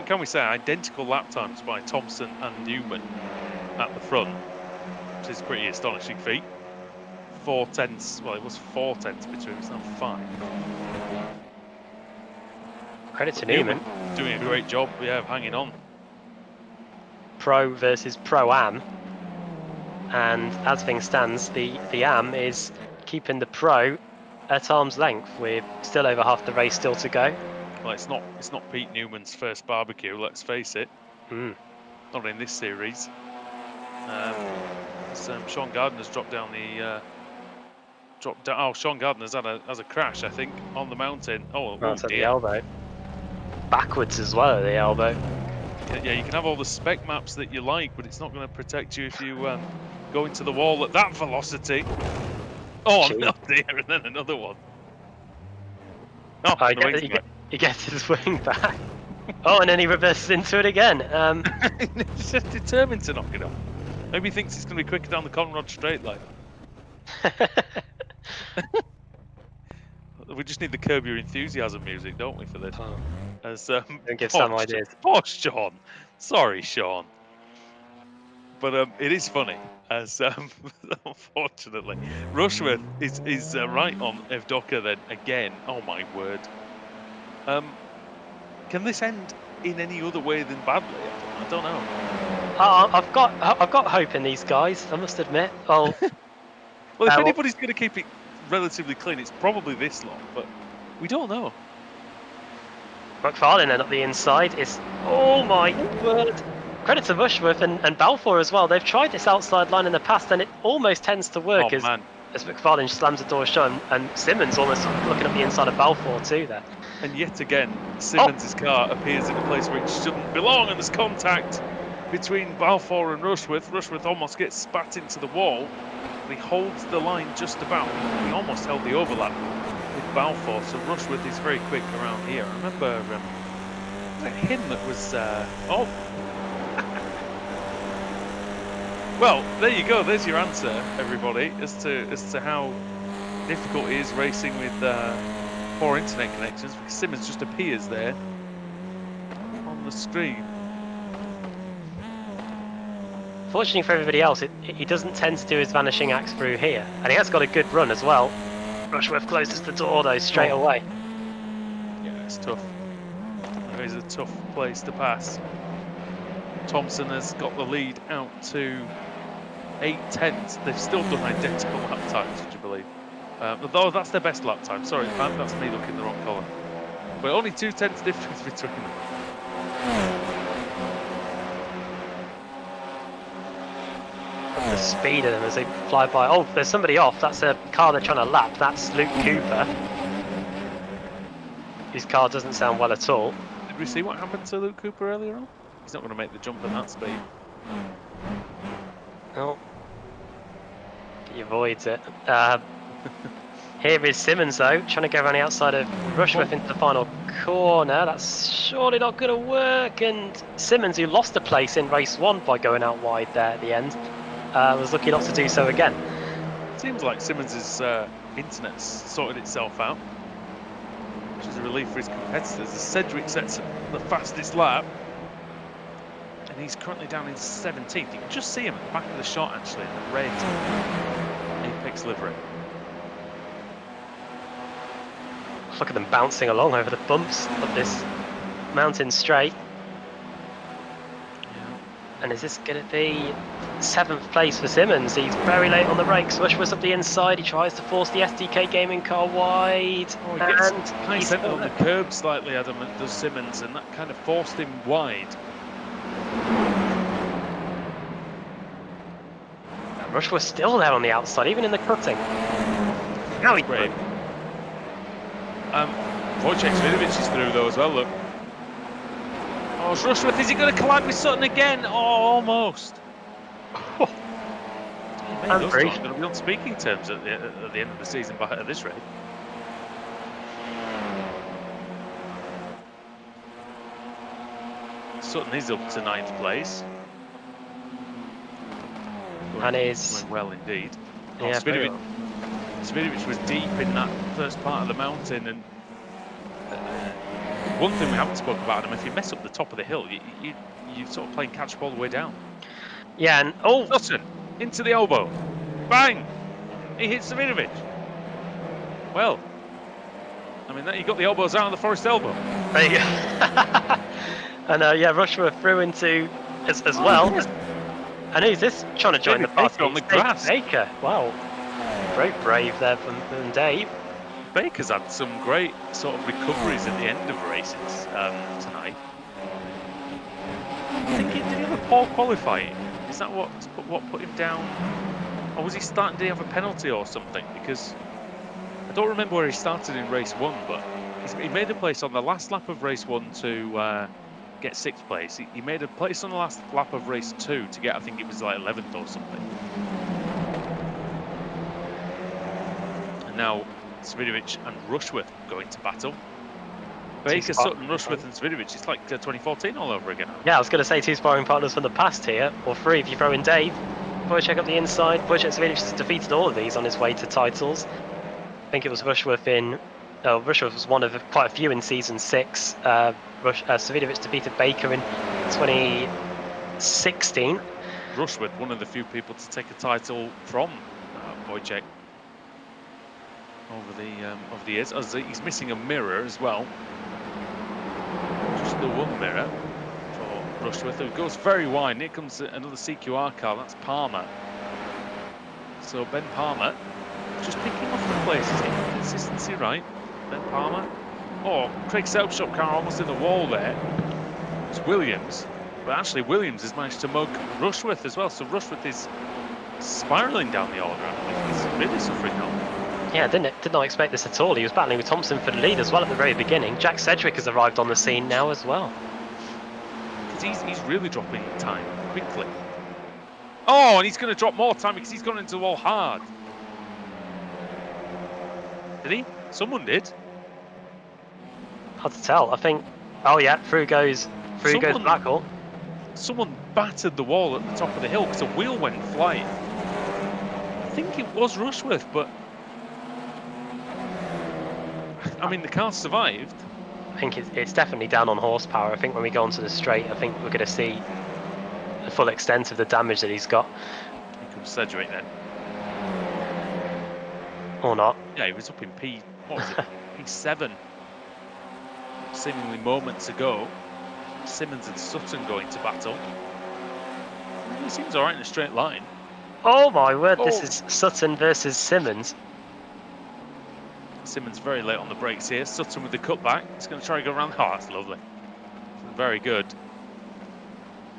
A: Can we say identical lap times by Thompson and Newman at the front, which is a pretty astonishing feat. 4 tenths, well, it was 4 tenths between, it's now 5.
B: Credit to Newman.
A: Doing a great job, yeah, of hanging on.
B: Pro versus Pro-Am. And as things stands, the Am is keeping the Pro at arm's length with still over half the race still to go.
A: Well, it's not Pete Newman's first barbecue, let's face it. Not in this series. Sean Gardner's dropped down the... Oh, Sean Gardner's has a crash, I think, on the mountain. Oh,
B: Right at the elbow. Backwards as well at the elbow.
A: Yeah, you can have all the spec maps that you like, but it's not going to protect you if you go into the wall at that velocity. Oh,
B: Gee.
A: no, dear, and then another one. Oh,
B: he gets his wing back. Oh, and then he reverses into it again.
A: He's just determined to knock it off. Maybe he thinks it's going to be quicker down the Conrad straight line. We just need the Curb Your Enthusiasm music, don't we, for this?
B: Oh.
A: As
B: Don't give Sam ideas.
A: Poor Sean. Sorry, Sean. But it is funny, as unfortunately, Rushworth is right on Evdoka then again. Oh my word. Can this end in any other way than badly? I don't know.
B: I've got hope in these guys, I must admit. Oh,
A: well, if anybody's going to keep it relatively clean, it's probably this lot, but we don't know.
B: McFarlane then up the inside is... Oh my word. Credit to Rushworth and Balfour as well. They've tried this outside line in the past and it almost tends to work as McFarlane slams the door shut and Simmons almost looking up the inside of Balfour too there.
A: And yet again, Simmons' car appears in a place where it shouldn't belong, and there's contact between Balfour and Rushworth. Rushworth almost gets spat into the wall, but he holds the line just about. He almost held the overlap with Balfour, so Rushworth is very quick around here. I remember, was it him that was... oh! Well, there you go. There's your answer, everybody, as to how difficult it is racing with poor internet connections. Because Simmons just appears there on the screen.
B: Fortunately for everybody else, he doesn't tend to do his vanishing axe through here, and he has got a good run as well. Rushworth closes the door though straight away.
A: Yeah, it's tough. It is a tough place to pass. Thompson has got the lead out to 8 tenths. They've still done identical lap times, would you believe? Though that's their best lap time. Sorry, that's me looking the wrong colour. But only 2 tenths difference between them.
B: The speed of them as they fly by. Oh, there's somebody off. That's a car they're trying to lap. That's Luke Cooper. His car doesn't sound well at all.
A: Did we see what happened to Luke Cooper earlier on? He's not going to make the jump at that speed.
B: Oh. He avoids it. Here is Simmons though, trying to go around the outside of Rushworth into the final corner. That's surely not going to work. And Simmons, who lost a place in race 1 by going out wide there at the end, was lucky not to do so again.
A: Seems like Simmons' internet's sorted itself out, which is a relief for his competitors. As Sedgwick sets the fastest lap, and he's currently down in 17th. You can just see him at the back of the shot, actually, in the red Apex livery.
B: Look at them bouncing along over the bumps of this mountain straight.
A: Yeah.
B: And is this going to be 7th place for Simmons? He's very late on the brakes. Rushworth's up the inside. He tries to force the SDK gaming car wide.
A: Oh, he gets high centre on the curb slightly, Adam, does Simmons, and that kind of forced him wide.
B: And Rushworth's still there on the outside, even in the cutting. Now he's
A: great. Wojciech Svidovic is through though as well, look. Oh, it's Rushworth, is he going to collide with Sutton again? Oh, almost. Those two are going to be on speaking terms at the end of the season at this rate. Sutton is up to 9th place.
B: And is
A: going well indeed. Oh,
B: yeah, very well.
A: Svidovic was deep in that first part of the mountain, and one thing we haven't spoken about, if you mess up the top of the hill, you're sort of playing catch up all the way down.
B: Yeah, and oh,
A: Sutton into the elbow, bang! He hits Svidovic. Well, I mean, he got the elbows out of the Forest elbow.
B: there you go. And yeah, Rushworth through into as well.
A: Yes.
B: And who's this trying to join
A: David
B: the party?
A: Baker on the
B: It's David
A: grass.
B: Baker. Wow, very brave there from Dave.
A: Baker's had some great sort of recoveries at the end of races tonight. I think did he have a poor qualifying? Is that what put him down? Or was he starting? Did he have a penalty or something? Because I don't remember where he started in race 1, but he made a place on the last lap of race 1 to get 6th place. He made a place on the last lap of race 2 to get, I think it was like 11th or something. And now Svidovic and Rushworth going to battle. Baker, Sutton, Rushworth and Svidovic, it's like 2014 all over again.
B: Yeah, I was going to say 2 sparring partners from the past here, or 3 if you throw in Dave. Wojciech up the inside. Wojciech Svidovic has defeated all of these on his way to titles. I think it was Rushworth in... Rushworth was one of quite a few in season 6. Svidovic defeated Baker in 2016.
A: Rushworth, one of the few people to take a title from Wojciech over the years. As he's missing a mirror as well. Just the one mirror for Rushworth, who goes very wide. Here comes another CQR car. That's Palmer. So Ben Palmer just picking off the places. Consistency, right? Ben Palmer. Oh, Craig Selfshop car almost in the wall there. It's Williams. But actually, Williams has managed to mug Rushworth as well. So Rushworth is spiralling down the order. I think he's really suffering now.
B: Yeah, did not expect this at all. He was battling with Thompson for the lead as well at the very beginning. Jack Sedgwick has arrived on the scene now as well.
A: Because he's really dropping time quickly. Oh, and he's going to drop more time because he's gone into the wall hard. Did he? Someone did.
B: Hard to tell. I think. Oh yeah, through goes Blackhall.
A: Someone battered the wall at the top of the hill because a wheel went flying. I think it was Rushworth, but I mean the car survived.
B: I think it's definitely down on horsepower. I think when we go onto the straight, I think we're going to see the full extent of the damage that he's got.
A: Here comes Sedgwick then.
B: Or not.
A: Yeah, he was up in what was it? P7. Seemingly moments ago. Simmons and Sutton going to battle. He seems alright in a straight line.
B: Oh my word, this is Sutton versus Simmons.
A: Simmons very late on the brakes here. Sutton with the cutback. He's going to try and go around. Oh, that's lovely. Very good.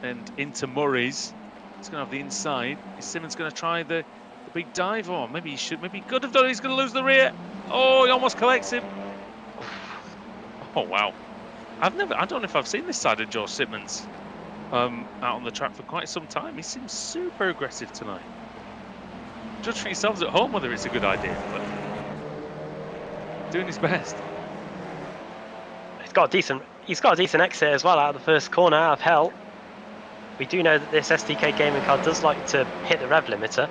A: And into Murray's. He's going to have the inside. Is Simmons going to try the big dive? Or maybe he should. Maybe he could have done it. He's going to lose the rear. Oh, he almost collects him. Oh, wow. I don't know if I've seen this side of Joe Simmons out on the track for quite some time. He seems super aggressive tonight. Judge for yourselves at home whether it's a good idea, but doing his best.
B: He's got a decent exit as well out of the first corner out of hell. We do know that this SDK gaming car does like to hit the rev limiter.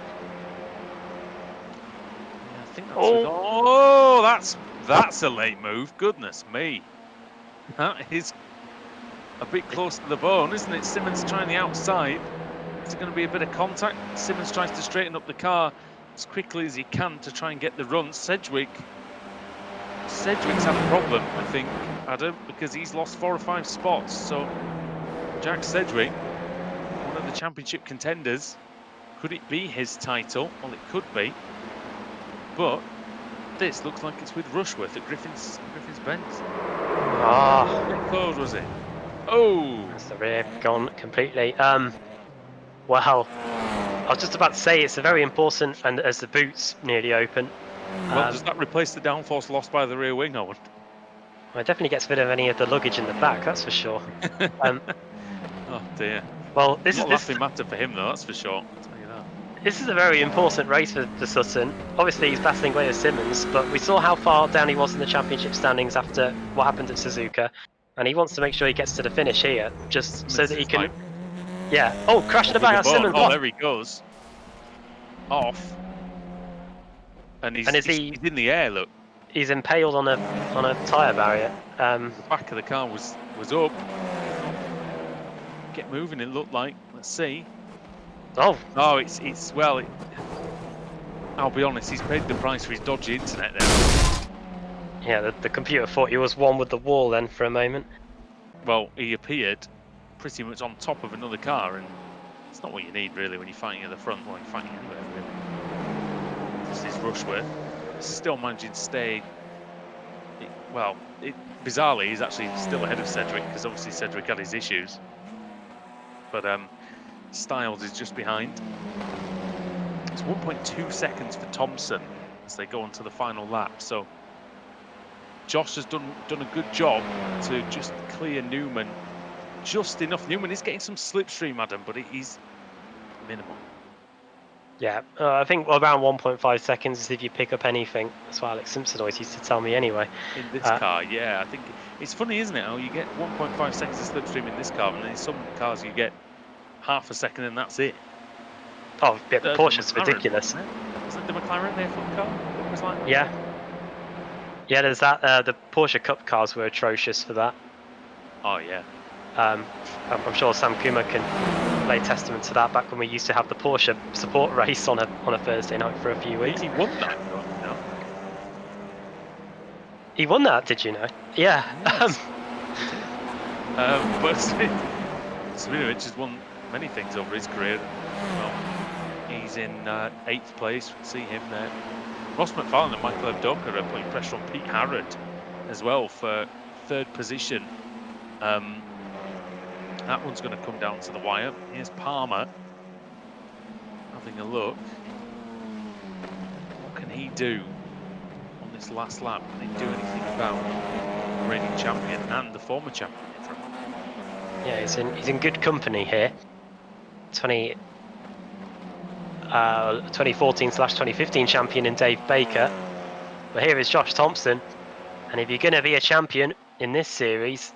A: Yeah, I think that's that's a late move. Goodness me. That is a bit close to the bone, isn't it? Simmons trying the outside. Is there going to be a bit of contact? Simmons tries to straighten up the car as quickly as he can to try and get the run. Sedgwick's had a problem, I think, Adam, because he's lost 4 or 5 spots. So Jack Sedgwick, one of the championship contenders, could it be his title? Well, it could be, but this looks like it's with Rushworth at Griffin's Benz.
B: Ah,
A: How close was it? Oh,
B: that's the rear gone completely. Well, I was just about to say it's a very important, and as the boot's nearly open.
A: well, does that replace the downforce lost by the rear wing, Owen?
B: Well, it definitely gets rid of any of the luggage in the back, that's for sure.
A: Oh dear.
B: Well, this
A: Not
B: is
A: laughing matter for him though, that's for sure. I'll tell you that.
B: This is a very important race for Sutton. Obviously, he's battling away with Simmons, but we saw how far down he was in the championship standings after what happened at Suzuka, and he wants to make sure he gets to the finish here, just so that he can. Yeah. Oh, crash in the back. Simmons.
A: Oh, there he goes. off. And he's in the air, look.
B: He's impaled on a tyre barrier.
A: The back of the car was up. Get moving, it looked like. Let's see.
B: Oh,
A: I'll be honest, he's paid the price for his dodgy internet there.
B: yeah, the computer thought he was one with the wall then for a moment.
A: Well, he appeared pretty much on top of another car, and it's not what you need really when you're fighting at the front, or you're fighting anywhere really. This is Rushworth. Still managing to stay. Bizarrely, he's actually still ahead of Cedric, because obviously Cedric had his issues. But Styles is just behind. It's 1.2 seconds for Thompson as they go on to the final lap. So Josh has done a good job to just clear Newman just enough. Newman is getting some slipstream, Adam, but he's minimal.
B: Yeah, I think around 1.5 seconds is if you pick up anything. That's what Alex Simpson always used to tell me anyway.
A: In this car, yeah. I think it's funny, isn't it, how you get 1.5 seconds of slipstream in this car, and then in some cars you get half a second and that's it.
B: Oh, yeah, the Porsche's ridiculous.
A: Was it the McLaren, their F1 car? It was like...
B: Yeah. Yeah, there's that. The Porsche Cup cars were atrocious for that.
A: Oh, yeah.
B: I'm sure Sam Kuma can lay testament to that. Back when we used to have the Porsche support race on a Thursday night for a few weeks.
A: He won that, no?
B: He won that, did you know? Yeah.
A: Yes. But Sminovic has won many things over his career. Well, he's in 8th place. We can see him there. Ross McFarlane and Michael Evdoka are putting pressure on Pete Harrod as well for 3rd position. That one's going to come down to the wire. Here's Palmer having a look. What can he do on this last lap? Can he do anything about the reigning champion and the former champion?
B: Yeah, he's in good company here. 2014/2015 champion in Dave Baker. But here is Josh Thompson. And if you're going to be a champion in this series,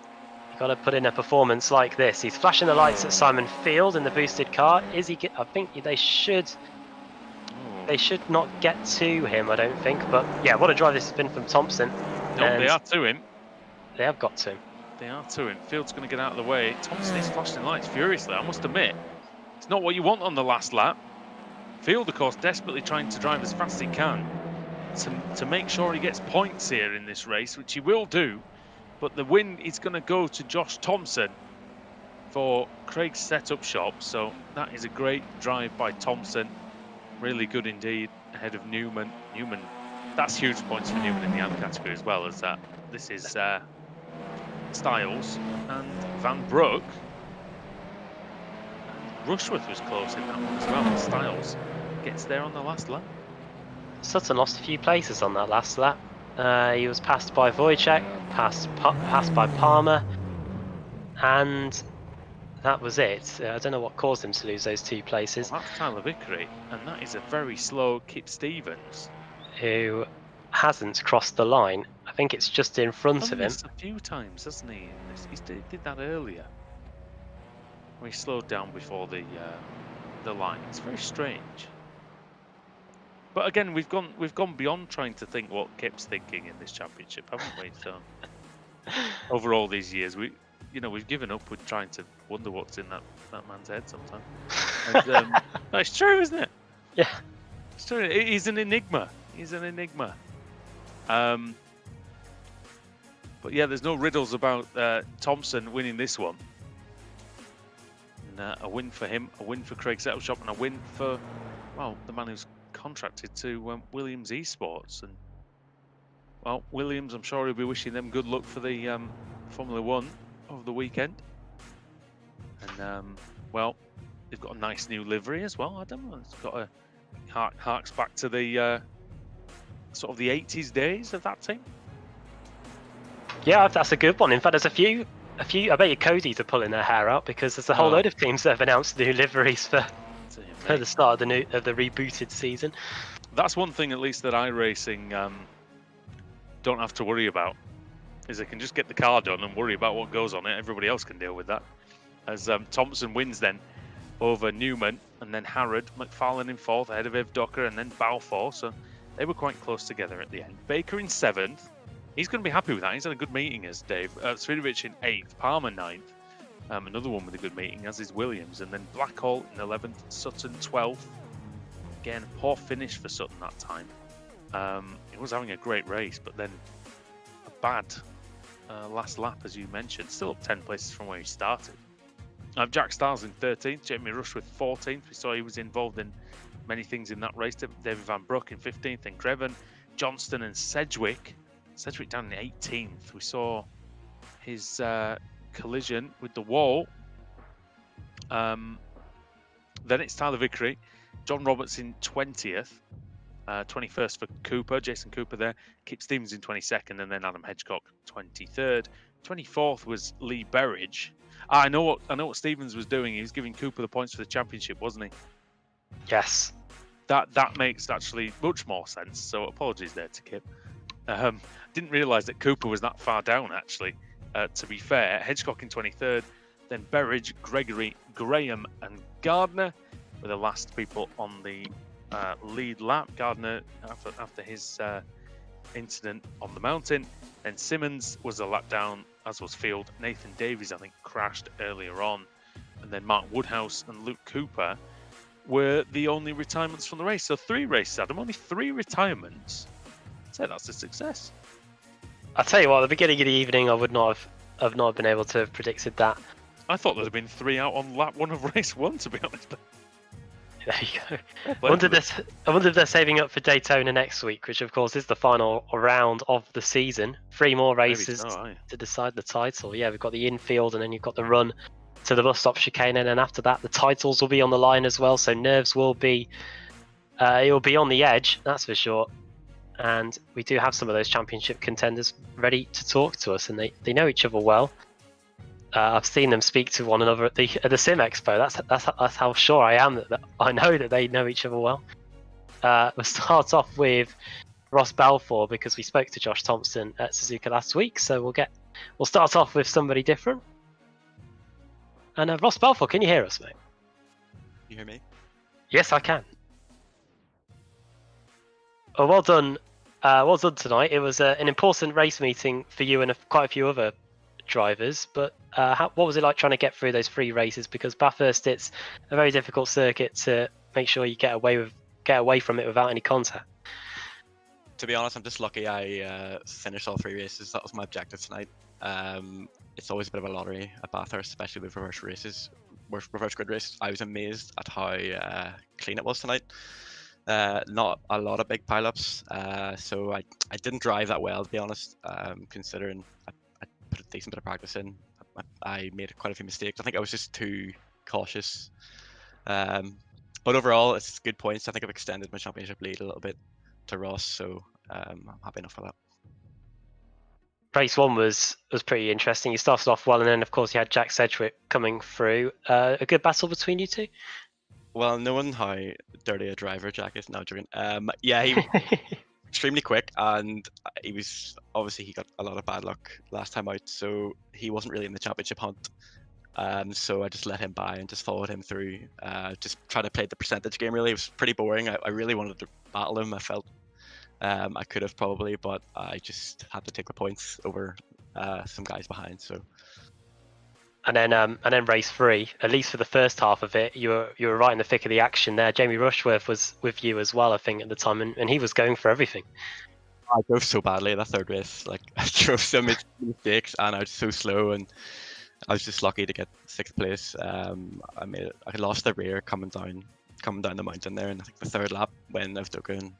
B: got to put in a performance like this. He's flashing the lights at Simon Field in the boosted car. Is he? I think they should not get to him. I don't think. But yeah, what a drive this has been from Thompson.
A: No, they are to him.
B: They have got to him.
A: They are to him. Field's going to get out of the way. Thompson is flashing lights furiously. I must admit, it's not what you want on the last lap. Field, of course, desperately trying to drive as fast as he can to make sure he gets points here in this race, which he will do. But the win is going to go to Josh Thompson for Craig's setup shop. So that is a great drive by Thompson. Really good indeed, ahead of Newman. That's huge points for Newman in the AM category as well, as that. This is Styles and Van Broek. Rushworth was close in that one as well. Styles gets there on the last lap.
B: Sutton lost a few places on that last lap. He was passed by Wojciech, passed by Palmer, and that was it. I don't know what caused him to lose those 2 places.
A: Well, that's Tyler Vickery, and that is a very slow Kip Stevens,
B: who hasn't crossed the line. I think it's just in front of him.
A: A few times, hasn't he? He did that earlier. He slowed down before the line. It's very strange. But again, we've gone beyond trying to think what Kip's thinking in this championship, haven't we? So over all these years, we've given up with trying to wonder what's in that man's head sometimes. And, no, it's true, isn't it?
B: Yeah,
A: it's true. He's an enigma. But yeah, there's no riddles about Thompson winning this one. And, a win for him, a win for Craig Setup Shop, and a win for, well, the man who's contracted to Williams Esports. And well, Williams, I'm sure he'll be wishing them good luck for the Formula 1 over the weekend. And well, they've got a nice new livery as well, Adam. It's got a harks back to the sort of the 80s days of that team.
B: Yeah, that's a good one. In fact, there's a few. I bet you Cody's are pulling their hair out, because there's a whole load of teams that have announced new liveries for the start of the rebooted season.
A: That's one thing, at least, that iRacing don't have to worry about, is they can just get the car done and worry about what goes on it. Everybody else can deal with that. As Thompson wins then over Newman, and then Harrod, McFarlane in 4th, ahead of Ivdoka, and then Balfour. So they were quite close together at the end. Baker in 7th. He's going to be happy with that. He's had a good meeting as Dave. Svidovic in 8th, Palmer 9th. Another one with a good meeting, as is Williams. And then Blackhall in 11th, Sutton 12th. Again, poor finish for Sutton that time. He was having a great race, but then a bad last lap, as you mentioned. Still up 10 places from where he started. Jack Stiles in 13th, Jamie Rush with 14th. We saw he was involved in many things in that race. David Van Broek in 15th, and Greven, Johnston and Sedgwick. Sedgwick down in 18th. We saw his collision with the wall. Then it's Tyler Vickery, John Roberts in 20th, 21st for Cooper, Jason Cooper there, Kip Stevens in 22nd, and then Adam Hedgecock 23rd. 24th was Lee Berridge. I know what Stevens was doing. He was giving Cooper the points for the championship, wasn't he?
B: Yes.
A: That makes actually much more sense. So apologies there to Kip. Didn't realise that Cooper was that far down actually. To be fair, Hedgecock in 23rd, then Berridge, Gregory, Graham, and Gardner were the last people on the lead lap. Gardner after his incident on the mountain. Then Simmons was a lap down, as was Field. Nathan Davies, I think, crashed earlier on. And then Mark Woodhouse and Luke Cooper were the only retirements from the race. So 3 races, Adam, only 3 retirements. I'd say that's a success.
B: I'll tell you what, at the beginning of the evening, I would not have been able to have predicted that.
A: I thought there'd have been 3 out on lap 1 of race 1, to be honest.
B: There you go. I wonder if they're saving up for Daytona next week, which of course is the final round of the season. 3 more races to decide the title. Yeah, we've got the infield, and then you've got the run to the bus stop chicane, and then after that, the titles will be on the line as well. So nerves will be, it will be on the edge, that's for sure. And we do have some of those championship contenders ready to talk to us, and they know each other well. I've seen them speak to one another at the Sim Expo. That's how sure I am that I know that they know each other well. We'll start off with Ross Balfour, because we spoke to Josh Thompson at Suzuka last week. So we'll start off with somebody different. And Ross Balfour, can you hear us, mate?
D: You hear me?
B: Yes, I can. Oh, well done. Well done tonight. It was an important race meeting for you and quite a few other drivers, but what was it like trying to get through those 3 races? Because Bathurst, it's a very difficult circuit to make sure you get away from it without any contact.
D: To be honest, I'm just lucky I finished all 3 races. That was my objective tonight. It's always a bit of a lottery at Bathurst, especially with reverse grid races. I was amazed at how clean it was tonight. Not a lot of big pileups, so I didn't drive that well, to be honest, considering I put a decent bit of practice in. I made quite a few mistakes. I think I was just too cautious. But overall, it's good points. I think I've extended my championship lead a little bit to Ross, so I'm happy enough for that.
B: Race 1 was pretty interesting. You started off well, and then of course you had Jack Sedgwick coming through. A good battle between you two?
D: Well, knowing how dirty a driver Jack is, now joking. Yeah, he extremely quick, and he got a lot of bad luck last time out, so he wasn't really in the championship hunt. So I just let him by and just followed him through. Just trying to play the percentage game. Really, it was pretty boring. I really wanted to battle him. I felt I could have probably, but I just had to take the points over some guys behind. So.
B: And then race 3, at least for the first half of it, you were right in the thick of the action there. Jamie Rushworth was with you as well, I think, at the time, and he was going for everything.
D: I drove so badly that 3rd race. Like, I drove so many mistakes, and I was so slow, and I was just lucky to get 6th place. I lost the rear coming down the mountain there, and I think the 3rd lap when Ivdoka and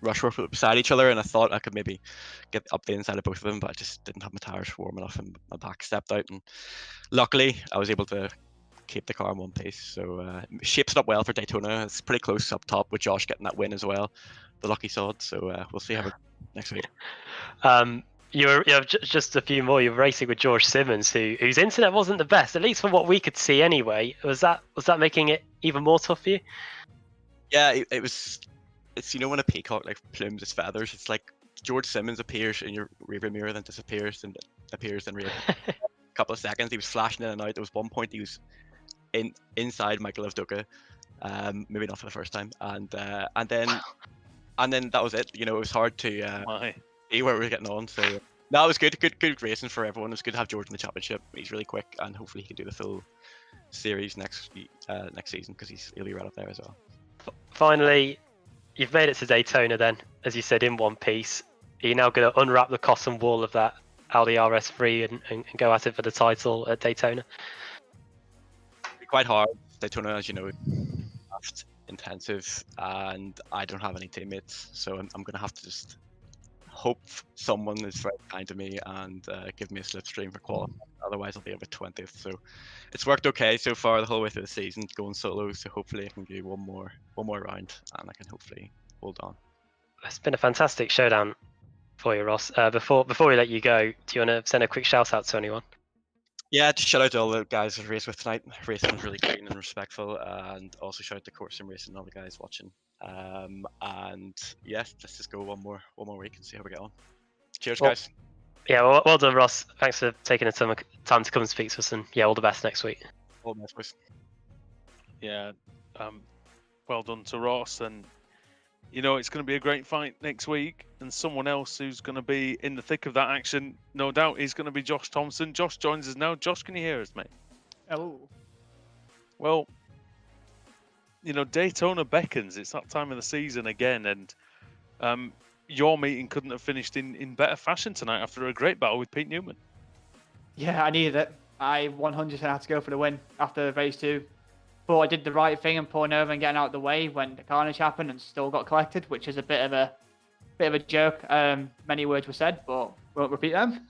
D: Rushworth were beside each other, and I thought I could maybe get up the inside of both of them, but I just didn't have my tires warm enough, and my back stepped out, and luckily I was able to keep the car in one piece. So shapes it up well for Daytona. It's pretty close up top with Josh getting that win as well, the lucky sod. So we'll see how it next week.
B: You have just a few more. You're racing with George Simmons, whose internet wasn't the best, at least from what we could see anyway. Was that making it even more tough for you?
D: Yeah, it was. It's, you know, when a peacock like plumes its feathers, it's like George Simmons appears in your rearview mirror, then disappears and appears in rear. A couple of seconds, he was flashing in and out. There was one point he was inside Michael Ivdoka, maybe not for the first time, and then that was it. You know, it was hard to
A: My.
D: see where we were getting on. So no, it was good racing for everyone. It was good to have George in the championship. He's really quick, and hopefully he can do the full series next season because he'll be right up there as well.
B: Finally, you've made it to Daytona then, as you said, in one piece. Are you now going to unwrap the cotton wool of that Audi RS3 and go at it for the title at Daytona?
D: It'll be quite hard. Daytona, as you know, is intensive, and I don't have any teammates, so I'm going to have to just hope someone is very kind to me and give me a slipstream for qualifying. Otherwise, I'll be about 20th. So it's worked okay so far the whole way through the season, going solo. So hopefully, I can do one more round, and I can hopefully hold on.
B: It's been a fantastic showdown for you, Ross. Before we let you go, do you want to send a quick shout out to anyone?
D: Yeah, just shout out to all the guys I raced with tonight. Racing was really clean and respectful, and also shout out to Course Sim Racing and all the guys watching. And yeah, let's just go one more week and see how we get on. Cheers, guys.
B: Yeah, well done, Ross. Thanks for taking the time to come and speak to us, and yeah, all the best next week.
D: All the best, boys.
A: Yeah, well done to Ross, and you know it's going to be a great fight next week, and someone else who's going to be in the thick of that action, no doubt, is going to be Josh Thompson. Josh joins us now. Josh, can you hear us, mate?
E: Hello.
A: Well, you know, Daytona beckons. It's that time of the season again, and your meeting couldn't have finished in better fashion tonight after a great battle with Pete Newman.
E: Yeah, I needed it. I 100% had to go for the win after race 2. Thought I did the right thing and pulling over and getting out of the way when the carnage happened and still got collected, which is a bit of a joke. Many words were said, but won't repeat them.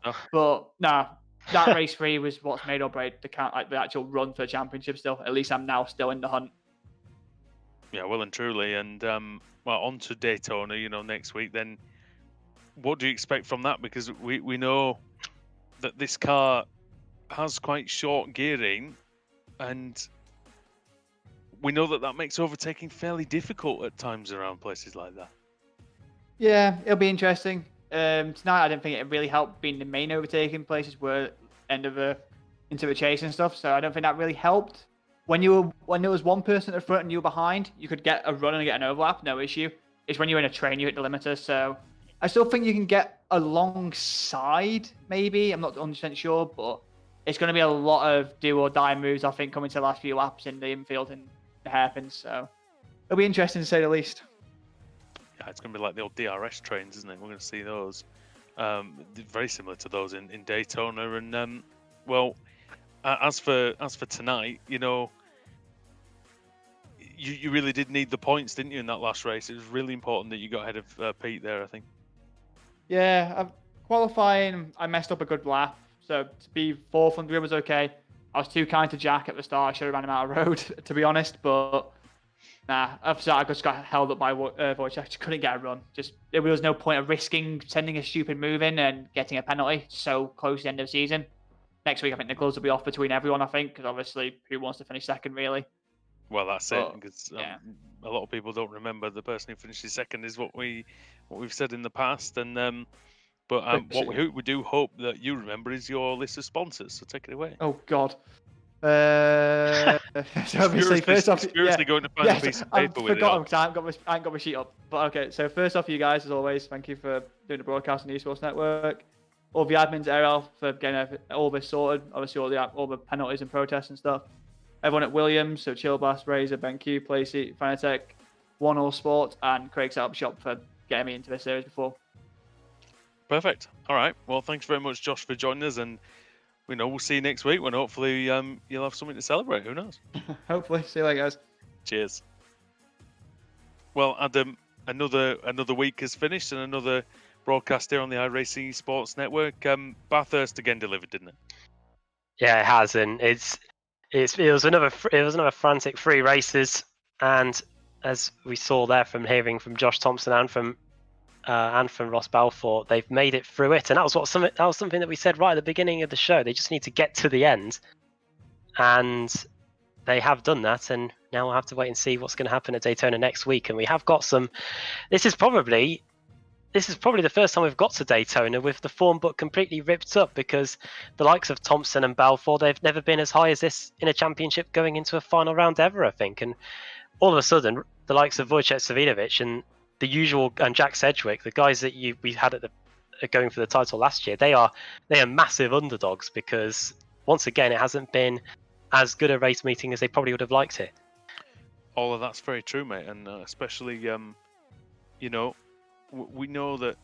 A: Oh.
E: But nah, that race 3 was what's made or break the actual run for the championship. Still, at least I'm now still in the hunt.
A: Yeah, well and truly, and well, on to Daytona, you know, next week. Then, what do you expect from that? Because we know that this car has quite short gearing, and we know that makes overtaking fairly difficult at times around places like that.
E: Yeah, it'll be interesting. Tonight, I didn't think it really helped being the main overtaking places were end of into the chase and stuff. So I don't think that really helped. When there was one person at the front and you were behind, you could get a run and get an overlap, no issue. It's when you're in a train you hit the limiter. So I still think you can get alongside, maybe. I'm not 100% sure, but it's going to be a lot of do or die moves, I think, coming to the last few laps in the infield and the hairpins. So it'll be interesting to say the least.
A: Yeah, it's going to be like the old DRS trains, isn't it? We're going to see those. Very similar to those in Daytona. And, well, as for tonight, you know, you really did need the points, didn't you, in that last race? It was really important that you got ahead of Pete there, I think.
E: Yeah, qualifying, I messed up a good lap. So to be 4th on the grid was okay. I was too kind to Jack at the start. I should have ran him out of road, to be honest. But nah, after that, I just got held up by Wojciech. I just couldn't get a run. There was no point of risking sending a stupid move in and getting a penalty so close to the end of the season. Next week, I think the gloves will be off between everyone, I think, because obviously, who wants to finish second, really?
A: Well, that's it, because
E: yeah.
A: a lot of people don't remember the person who finishes second is what we've said in the past. And what we do hope that you remember is your list of sponsors. So take it away.
E: Oh God. So obviously, first off,
A: going to find a piece of paper with it.
E: I ain't got my sheet up. But okay, so first off, you guys, as always, thank you for doing the broadcast on the Esports Network. All the admins, ARL, for getting all this sorted. Obviously, all the penalties and protests and stuff. Everyone at Williams, so Chill Blast, Razor, BenQ, Playseat, Fanatec, One All Sport, and Craig Setup Shop for getting me into this series before.
A: Perfect. All right. Well, thanks very much, Josh, for joining us, and we'll see you next week when hopefully you'll have something to celebrate. Who knows?
E: Hopefully. See you later, guys.
A: Cheers. Well, Adam, another week has finished and another broadcast here on the iRacing Esports Network. Bathurst again delivered, didn't it?
B: Yeah, it has, and it was another frantic 3 races, and as we saw there from hearing from Josh Thompson and from Ross Balfour, they've made it through it, and that was something that we said right at the beginning of the show. They just need to get to the end, and they have done that, and now we'll have to wait and see what's going to happen at Daytona next week. And we have got some. This is this is probably the first time we've got to Daytona with the form book completely ripped up, because the likes of Thompson and Balfour, they've never been as high as this in a championship going into a final round ever, I think. And all of a sudden, the likes of Wojciech Savinovic and the usual, and Jack Sedgwick, the guys that we had at the going for the title last year, they are massive underdogs, because once again, it hasn't been as good a race meeting as they probably would have liked it.
A: All of that's very true, mate, and especially, you know, we know that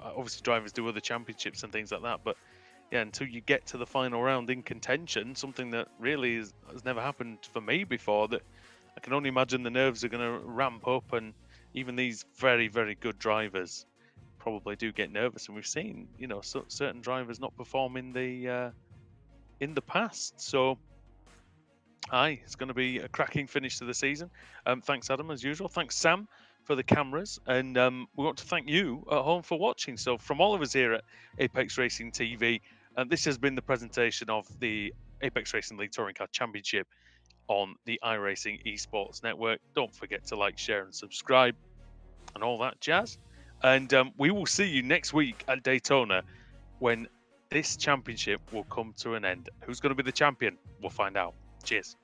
A: obviously drivers do other championships and things like that, but yeah, until you get to the final round in contention, something that really has never happened for me before, that I can only imagine the nerves are going to ramp up, and even these very, very good drivers probably do get nervous, and we've seen, you know, certain drivers not perform in the past. So it's going to be a cracking finish to the season. Thanks, Adam, as usual. Thanks, Sam, for the cameras, and we want to thank you at home for watching. So from all of us here at Apex Racing TV, this has been the presentation of the Apex Racing League Touring Car Championship on the iRacing Esports Network. Don't forget to like, share, and subscribe, and all that jazz. And we will see you next week at Daytona, when this championship will come to an end. Who's going to be the champion? We'll find out. Cheers.